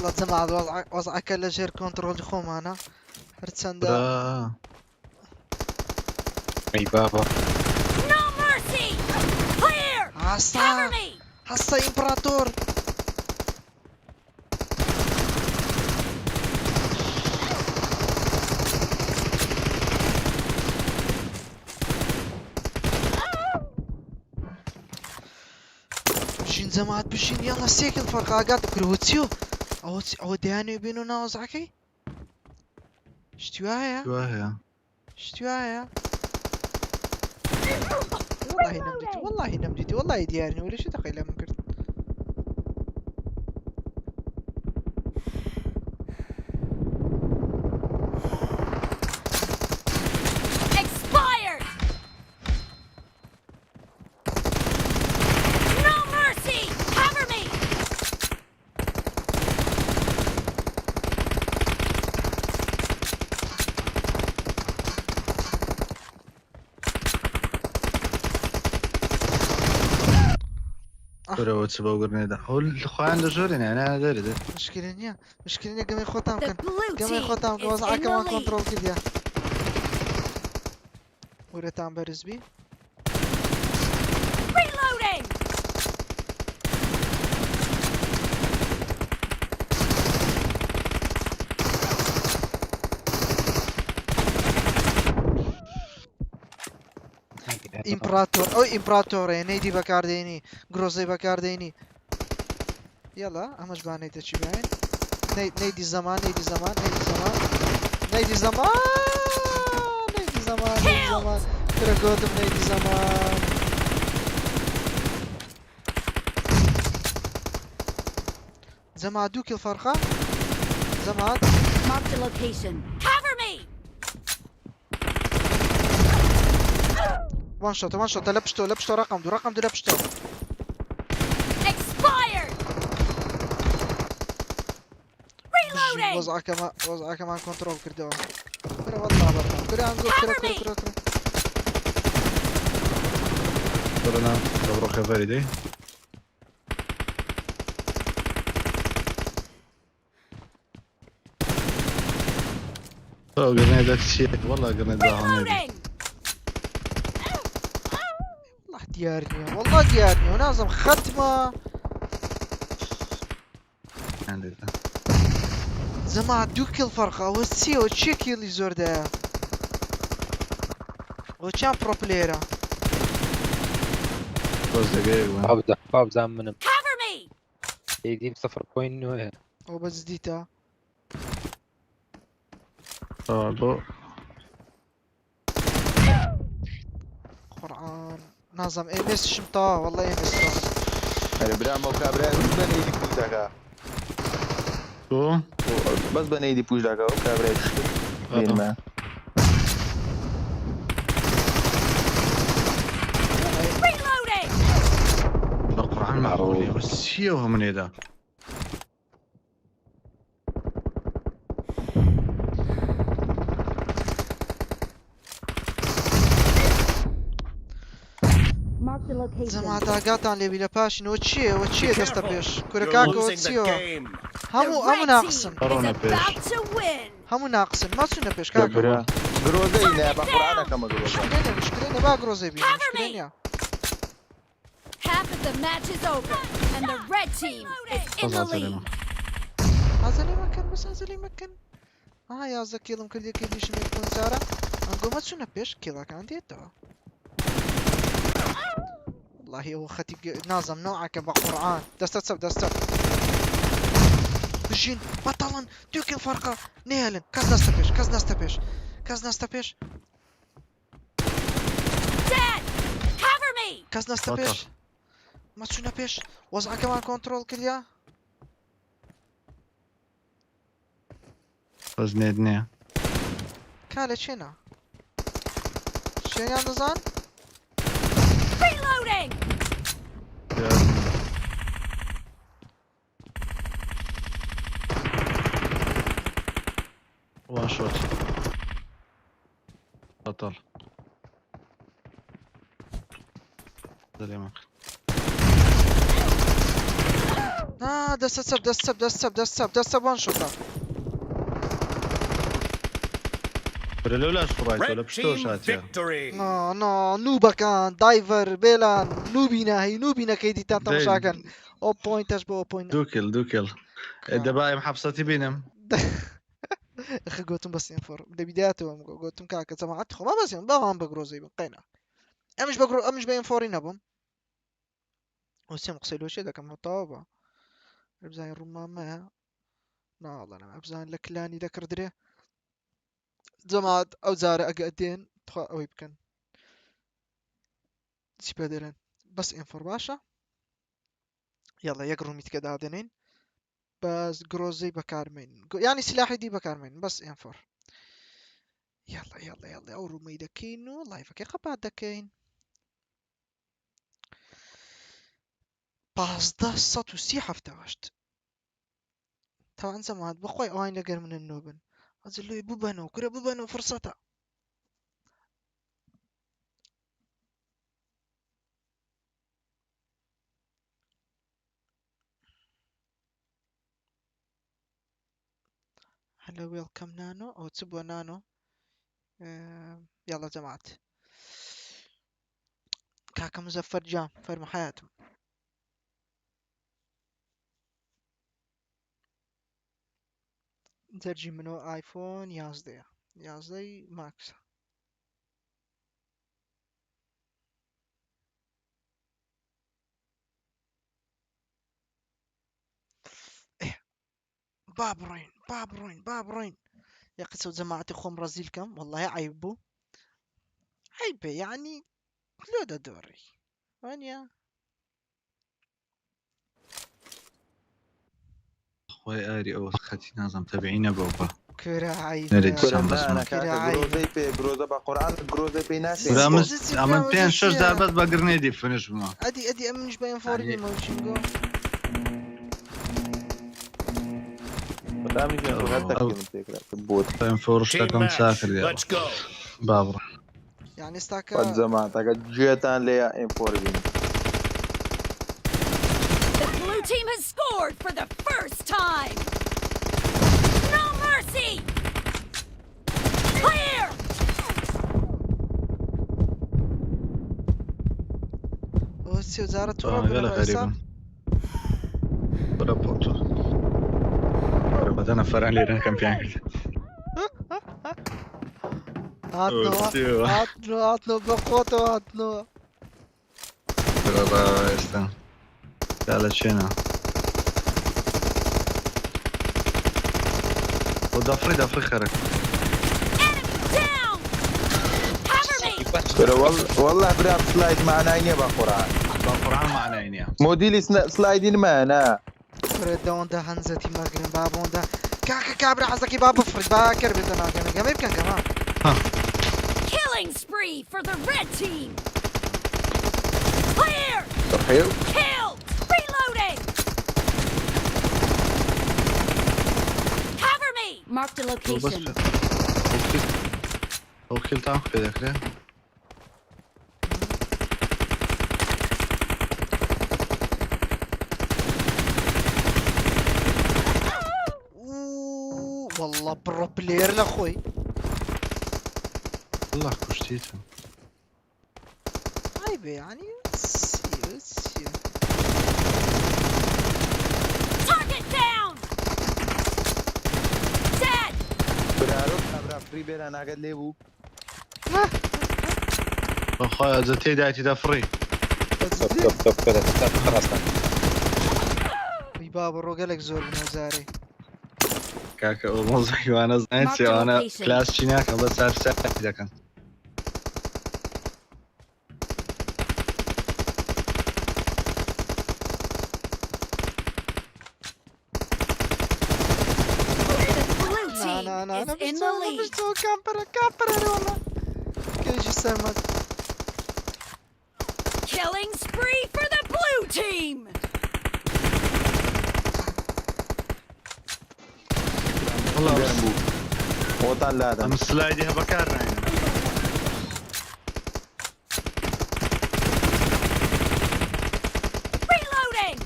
والله جماعة وضعك لجير كنترول خومانا هرتسندا برا اي بابا No mercy! Clear! هسا Cover me! هسا امبراطور بشين جماعة بشين يلا سيكل فرق اقاط كروتسيو او ديانو بينو ناوزعكي شتوايا شوية شتوايا والله نمديتي والله نمديتي والله ديارني ولا شي دقيقة من كرت Expired! No mercy! Cover me! برا واتساب وقرنيدا هو الخوان دجورين يعني انا داري ده مشكلة قام يخوتام The كان blue قام team يخوتام is وضعك in كمان the lead. كنترول كده وريتام برزبي Reloading! امبراطور او امبراطور نيدي بكارديني جروزي بكارديني يلا امش باني تشي باين نيدي زمان نيدي زمان نيدي زمان نيدي زمان نيدي زمان نيدي زمان كركوتم نيدي زمان زمان دوك الفرقة زمان Mark the location. Cover me! وان شوت لبشتو رقم دو لبشتو Expired! Reloading! وضعه كمان كنترول كردوه كره والله برا كره انقول كره برنا دبرو خبري دي قرنيدا شيء والله قرنيدا هوني Reloading! والله ديارني ونازم ختمة عندي ده زما دوك الفرقة وسي وتشيكي اللي زور ده وكان برو بلايرا بس دقيقة باب زامن Cover me! يديم 0.1 وبس ديتا بو قرآن نازم اي مس شمطا والله اي مس يعني برا موقع برا بس بنيدي بوش داكا شو بس بنيدي بوش داكا وكا برا بين ما Reloading! القرآن معقولي بس هي وهم من ده Mark the location. زما داقاتان لي بلا باشن وتشي دستا بيش You're كوركاكو losing the وتسيو game. همو The red ناقصن team is Corona about to win. همو ناقصن ما تسونا بيش كاكو برا جروزي نابا قرآن كما جروزي مشكلة باقرو زي بينا مشكلة Half of the match is over, and the red team is in the lead. هذا لي مكان بس هذا لي مكان يا زكيلم كل كل شيء يكون سارة أنقول ما تسونا بيش كذا كان ديتا والله هو ختي نازم نوعك بقرآن دستت بجين بطلن دوك الفرقة نيلن كاز ناستا بيش Dead! Cover me! كاز ناستا بطل. بيش ما تسونا بيش وضع كمان كنترول كليا بس نيدني كالة شينا شينا نزان Reloading! وان شوت بطل هذا اللي دست وان شوطه ولا لاش خرايت ولا Red بشتو team شاتيا victory. نو نوبا كان دايفر بيلان نوبينا هي نوبينا كيدي تاتا مشاكن او بوينتش بو بوينت دوكل دبايم حبستي بينم اخي قلتم بس انفور بداياته قلتم كاكا سمعت خو ما بس بقى بقروزي بقينا مش بينفورين ابم وسيم قصيلو شي ذاك مطابة ابزاين رمامة لا والله انا ابزاين لكلاني ذكر دري زماد او زارة اقعدين تخا او يمكن سيبادرين بس انفور باشا يلا يقروا متكدادنين بس جروزي بكارمين يعني سلاحي دي بكارمين بس انفور يلا او رومي دكينو والله فكي قبعد دكين بازده سط وسي حفتوشت طبعا زمان بخوي اوين لقر من النوبن ازلو بوبانو كره بوبانو فرصته هلا ويلكم نانو او تسبوا نانو يلا جماعة كاكا مزفر جام فرم حياتهم ترجي منو ايفون يازدي ماكس ايه بابروين يا قصة جماعة اخوان برازيل كم والله عيبو عيبه يعني لودا دوري وانيا خوي اري او خاتي نازم تابعينا بوبا كرة نريد عيبة سام ما انا بزمان كرة كاكا عيبة جروزي بي جروزا بقران جروزي بي ناسي ولا زي- مس زي- زي- عملتين شش زي- ضربات بقرنيدي فنش بما ادي امنش باين فوري يعني- موشينجو بتعمل شنو غير أو. تكي من تكرا البوت فين فورش Team تكم match. ساخر يلا Let's go. بابرا يعني قد استاكا زمان تاكا جيتان ليا ام 4 بين The blue team has scored for the first time. No mercy. Clear. وسي وزارة تورا قال غريبا ولا بورتو بدنا فران ليرن كم بيعمل عطنو بقوته عطنو والله استنى قالت شنو ودفري خرج Down. Cover me. ترى والله برام سلايد معنا عيني بقران بقران معنا عينيا موديلي سلايدين معنا فريدون ده هنزتي ماجن بابون ده كاكا كابرا حزكي بابا فريد باكر بدنا كمان يمكن كمان Killing spree for the red team. Clear. حلو Kill. Reloading. Cover me. Mark the بس location. وكل تعمق في ذاك والله برو بلاير لاخوي والله كشتيتهم عيبة يعني سيو Target down. Dead. برا فري بير انا قاعد ليبو اخويا زتي دايتي دفري بابا رو قالك زول من وزاري كاكا وموزعي وانا زنتي وانا كلاس شيناك بس عارف ساعتي ذا كان Blue team انا is in the lead. مش سوى كامبر والله كيجي السمد Killing spree for the blue team. والله وطن لا هذا ام سلايدي بكارنا يعني Reloading.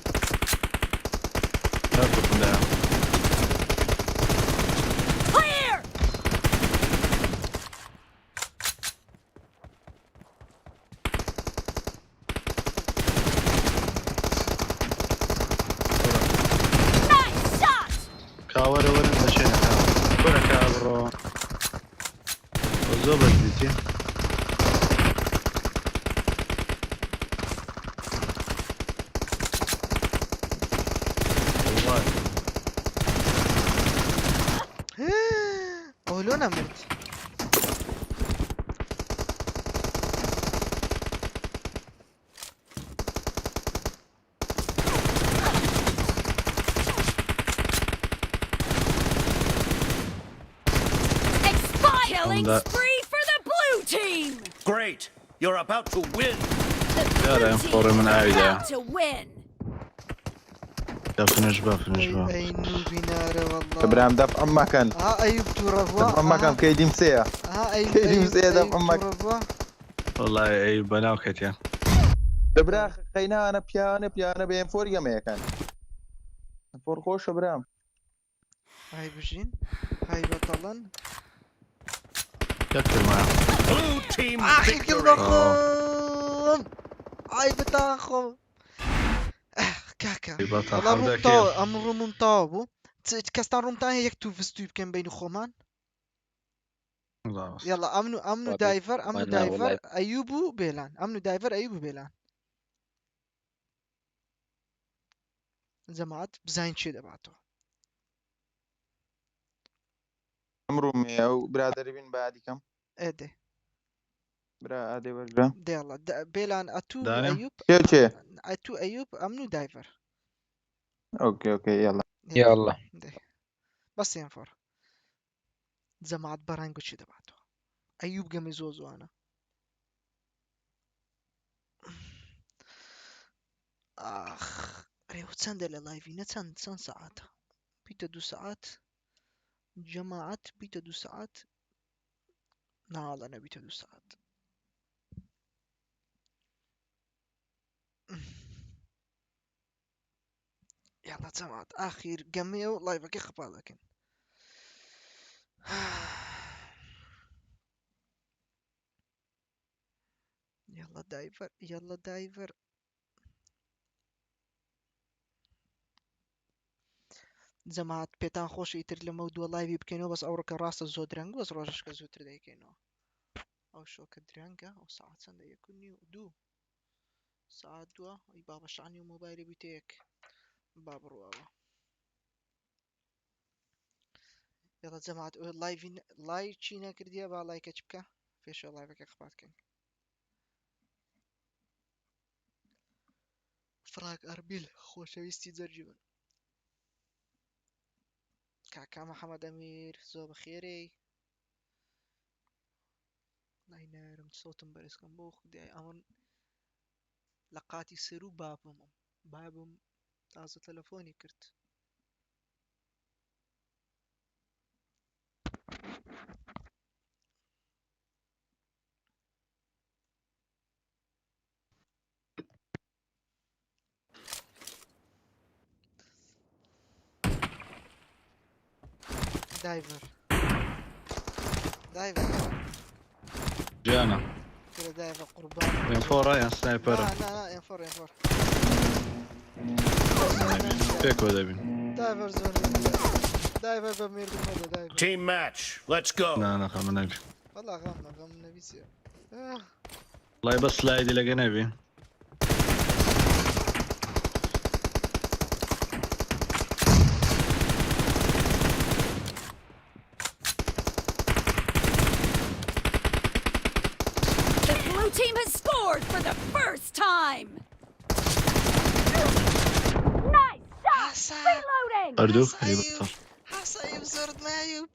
لا Clear! Nice shot! كاور ولا مشينا كاور ولا كاور وزوبة ديتي والله اولونا مرت. Killing that. spree for the blue team! Great. You're about to win. The لا لا blue ينفر team من is عايدة about to win! فنش اي نوبي نار والله. ابراهيم دفع مكان ها ايوب ترفوا. دفع مكان كيدي مسيا ها ايوب كيدي مسيا دفع مكان ترفوا. والله اي بناوكت يا ابراهيم خينا انا بيانا بين فور يا كان فور خوش ابراهيم هاي بجين. هاي بطلن. كتر معه Blue team اخي كل victory. ضخم. هاي بتاخم. كاكا. بطل والله روم حمدك طاو يا ام روم طاو. كاستان روم تاعي هيك تو فستوب كان بين خومان. الله واسطة. يلا امنو دايفر امنو دايفر ايوبو بيلان امنو دايفر ايوبو بيلان جماعات بزاين شي دبعتو امرو ميا برادر بين بعد كم ادي برادر ورجع دي يلا بيلان اتو دانم ايوب شو اتو ايوب امنو دايفر اوكي يلا يلا دي بس ينفر جماعات برانجو شي دبعتو ايوب قام يزوزو انا اخ ريو تسند لايفينا تسند ساعات بيتا 2 ساعات جماعات بيتا 2 ساعات لا والله انا بيتا 2 ساعات يلا جماعات اخير قميو لايفك يخبى لكن يلا دايفر يلا دايفر جماعات بيتان خوش يتر لموضوع لايفي بكينو بس اورك راس الزودرانج بس روجش كزوتر دايكينو او شو كدرانجا او ساعات سنده يكوني دو ساعات دوا اي بابا شعني موبايلي بيتيك باب رواوة يلا جماعة لايفين لايف تشينا كرديا با لايك اتشبكا فيشو لايفك اخباتكن فراق اربيل خوشويستي زرجبن كاكا محمد امير زوب خيري لا ينارم صوتم برسكم بوخ دي امن لقاتي سرو بابم تازه تلفوني كرت دايفر جانا كده دايفر قربان ينفور يا سنايبر لا ينفر فيك ولا بين دايفر زون دايفر بمير بالمدى دايفر Team match. Let's go. لا خم نبي والله غم النبي سير والله بس لا يدي لقى نبي The blue team has scored for the first time! Nice shot! Reloading! أردو أيوب حاس أيوب زرد ما أيوب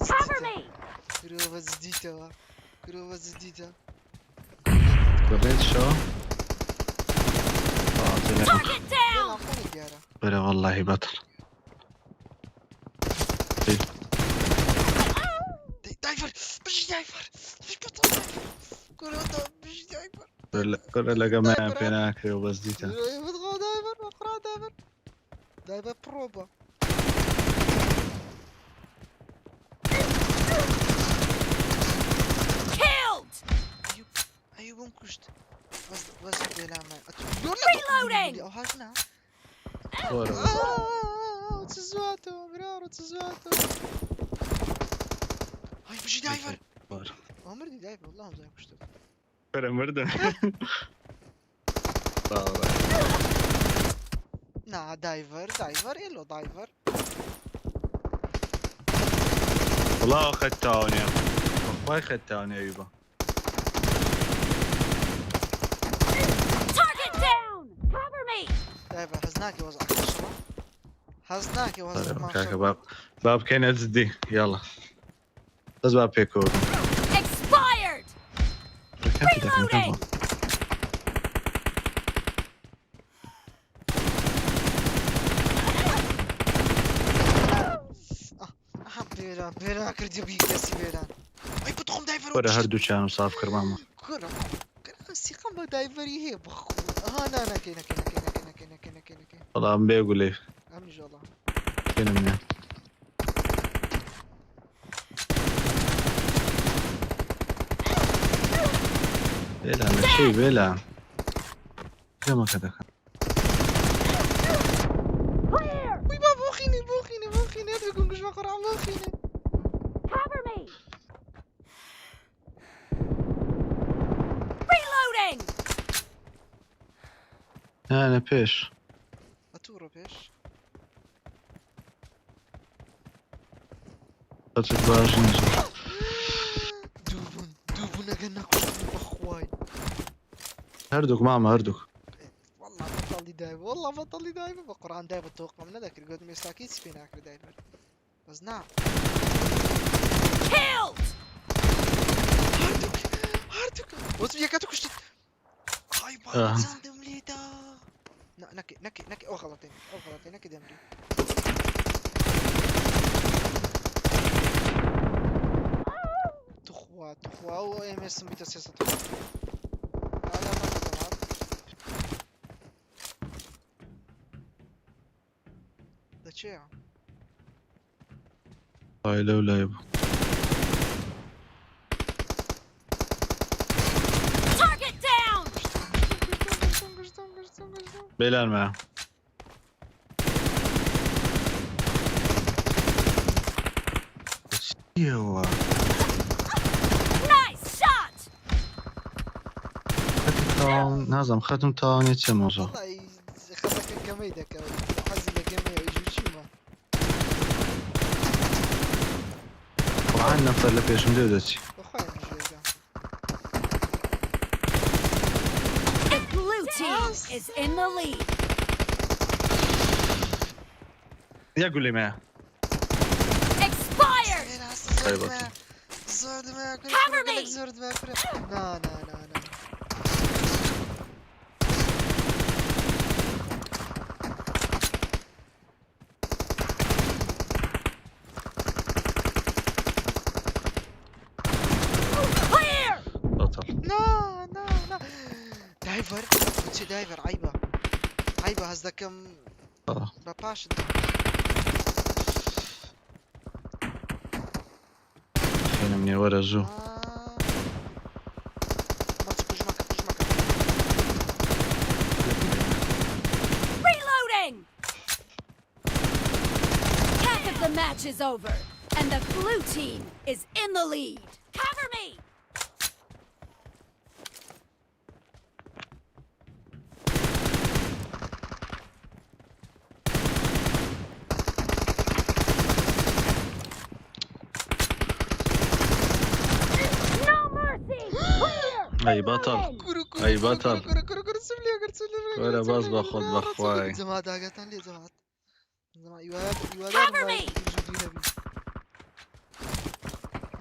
Cover me! كروبة جديدة قريت شو Target down! يلا عموني ديارة بلا والله بطل دايفر مش دايفر مش بطل دايفر كروبة مش دايفر كل لقى ما بيناك وبس ديتا بتغو دايفر بقرا دايفر دايفر بروبا. ايوب انكشت. وزن بلا ما Reloading. او هاجنا ورا تزواتو برارو تزواتو. هاي بجي دايفر. عمرني دايفر والله زي كشت. فرا مردن نا دايفر إلو دايفر. والله اخذتوني والله اخذتوني ايوبا. Target down. Cover me. دايفر هزناكي وزعك الشباب. هزناكي وزعك ما شاء الله. باب كان زدي يلا بس باب بيكو Expired. Reloading. بيران كردي بيك يا سي بيران. اي بتخم دايفر ورا هردو كانوا صاف كرماما كرة سيقام بدايفري هي بخو. انا كينا والله عم بيقول لي امني جالا فين منين بيلا ماشي بيلا كما كذا وي بابا بوخيني هذا يكون كش بقرا بوخيني. Cover me. Reloading. انا بيش اتورو بيش تتباش نزل دوبون اقلنا كش بخواي. هردوك ماما هردوك والله بطل لي دايفر بقران دايفر توقع من ذاك الجود ميستاكيد سبيناك دايفر بس نعم. Killed. هاردوك وصل يا كاتو كشت. هاي بابا زاند مليتا. نكي او غلطين نكي دمري. تخوا او ام اس ميتا سياسة. تشيع هاي لولا يبا Target down. بيلان معه ايوه Nice shot. نازم ختم تاون يتسموزو والله خذك الجميدك حزم الجميع يجوشيما. وعن نفر لبيش مدودتي اخويا مجيكا. The blue team is in the lead. يا قول لي معه Expired. زرد ما Cover me. زرد ما لا Clear. بطل لا دايفر عيبة هزدا كم باباش خينا مني ورا زو ما تكوش مكة Reloading. Half of the match is over, and the blue team is in the lead. Cover me. No mercy. Clear. اي بطل اي بطل سبلي ولا باز باخذ بخواي زمان داقتان لي زمان Cover me.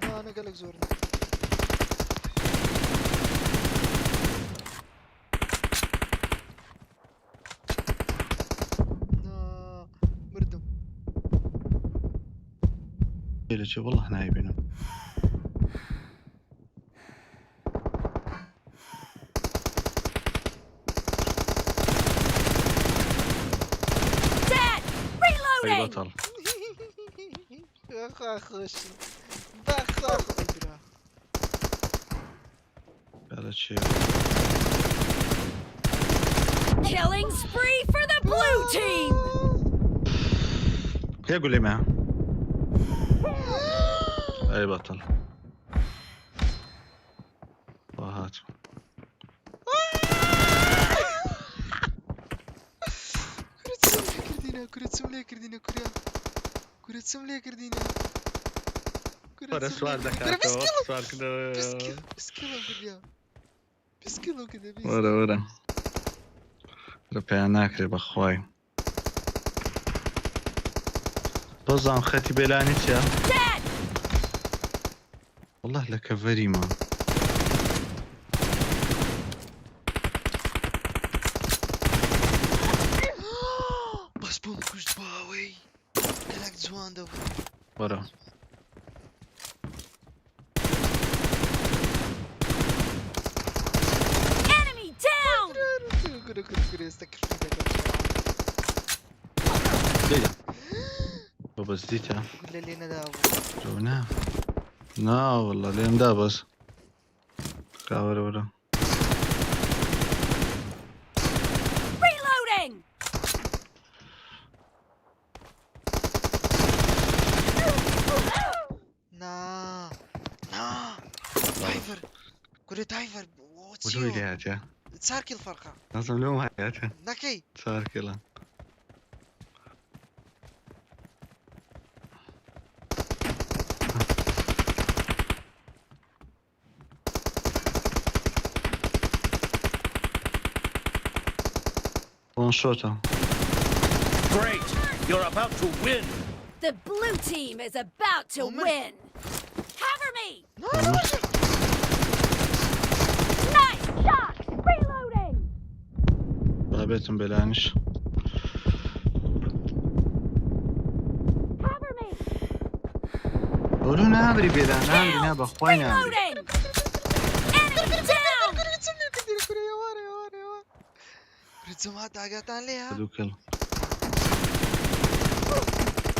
انا قالك زورني. مردم ليش والله نايبينه Dead. اي بطل اخا خوشي بخا خبرة هذا شيء Killing spree for the blue team. يقول لي معه اي بطل هات كرة سملة كردينا كرة سملة كردينا ورا سؤال ذكرته سؤال كده بسكيلو كده ورا ربيعناك بخواي بزان ختي بلانيت يا والله لك فريما بس بوم كشت باوي قلقت زوان دو ورا Enemy down. كرة استكر ليلى بابا زديتها قول لي انا داو جونا لا والله لين دا بس كاور ورا Reloading. نا دايفر كرة دايفر ودوي لي هاتها تساركي الفرقة لازم لهم هاتها نكي صار كلا وان شوتها Great. You're about to win. The blue team is about to win. Cover me. Nice shot. Reloading. بابتهم بلانش Cover me. قولوا نابري بلا نابري نابا خوي نابري Reloading. Enemy down. كرة زمان طاقتان ليها هذوك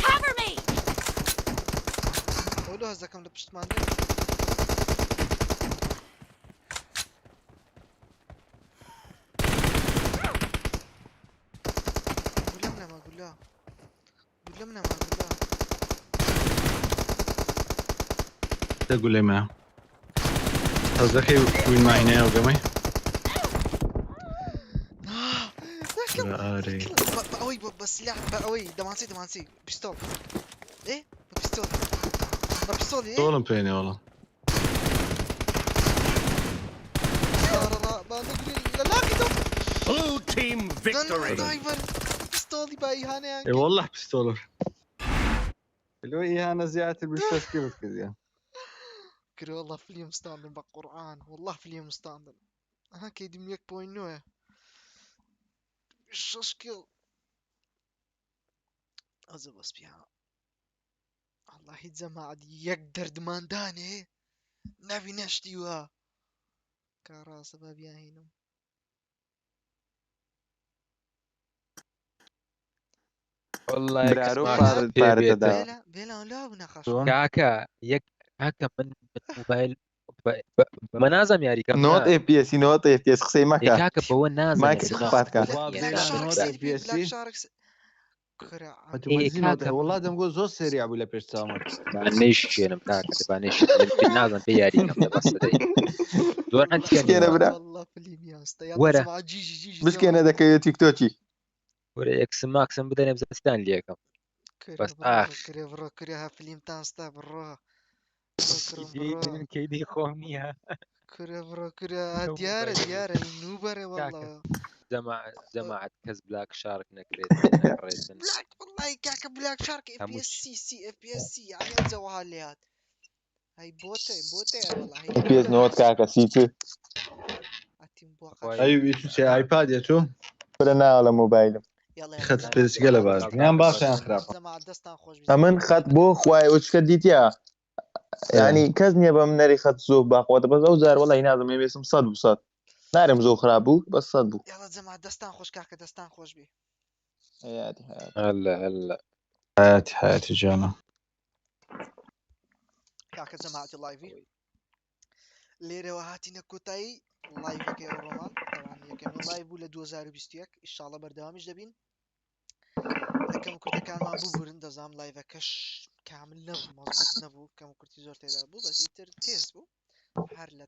Cover me. قولوا هزكم لبشت ماندي قولنا ما قولها قولنا ما قولها تقول لي معه قصدك وين معينه وقمي ARI بقوي بسلاح بقوي دمانسي بيستول ايه بيستول ايه طولهم فيني والله لا لا كده Blue team victory. دايفر بيستولي بقى اهانه يعني اي والله بستولر اللي هو اهانه زياده بالشاش كيف كذا كده والله فيلم ستاندن بقرآن والله فيلم ستاندن ها كيدي ميك بوين نوع شاشكيل أزا بس بيها الله يتزمع يقدر دمانداني نبي نشتيوها كاراسة بابيا هنا والله برارو يكسمعك فارد في فارد بيته. دا بلا لا بناقش كاكا كاكا من موبايل منازم يا ريكا نوت اف بي اس نوت اف بي اس خسي مكا كاكا بو نازم ماكس خفاتك بلاك شارك سيلفي بلاك شارك كرة كاكا والله دم قول زوج سريع ولا بيش سامر بانيش انا كاكا بانيش بالنازم في يا ريكا بس دور انت مسكينة برا والله فيلم يا اسطى يلا ورا. زمع جيجي مسكينة ذاك تيك توكي ورا اكس ماكس بدنا بزستان ليكم بس كرة فيلم تانستا برا كيدي خوميها كرة ديارة النوبرة والله جماعة كز بلاك شارك نكريت بلاك والله كاكا بلاك شارك اف بي اس سي اف بي اس سي يعني اتزوها اللي هاد هاي بوتة والله هاي بي اس نوت كاكا سيتو اتيم بوقع ايوه شو ايباد يا تو فرنا على موبايل يلا خدت بيس قلب نعم باشا خراب زعما دستان خوش امن خط بو خواي وش كديتيا يعني كزني بمنري خط زوب باقوة بس او زار والله ينادم يسم صد بصد نارم زو خرابو بس صد بو يلا زعما دستان خوش كاكا دستان خوش بي حياتي هلا حياتي جانا کاکە جەماعەتی لایڤی لێرەوە هاتینە کۆتایی لایڤەکەی ئەو ڕۆمان ئەوان یەکەمین لایڤ بوو لە 2021 ئیشاڵە بەردەوامیش دەبین لەکەم کورتەکانمان ببورن دەزام لایڤەکەش کامل نەبوو مەزبوط نەبوو کەم کورتی زۆر تێدا بوو بەس ئیتر تێز بوو هەر لە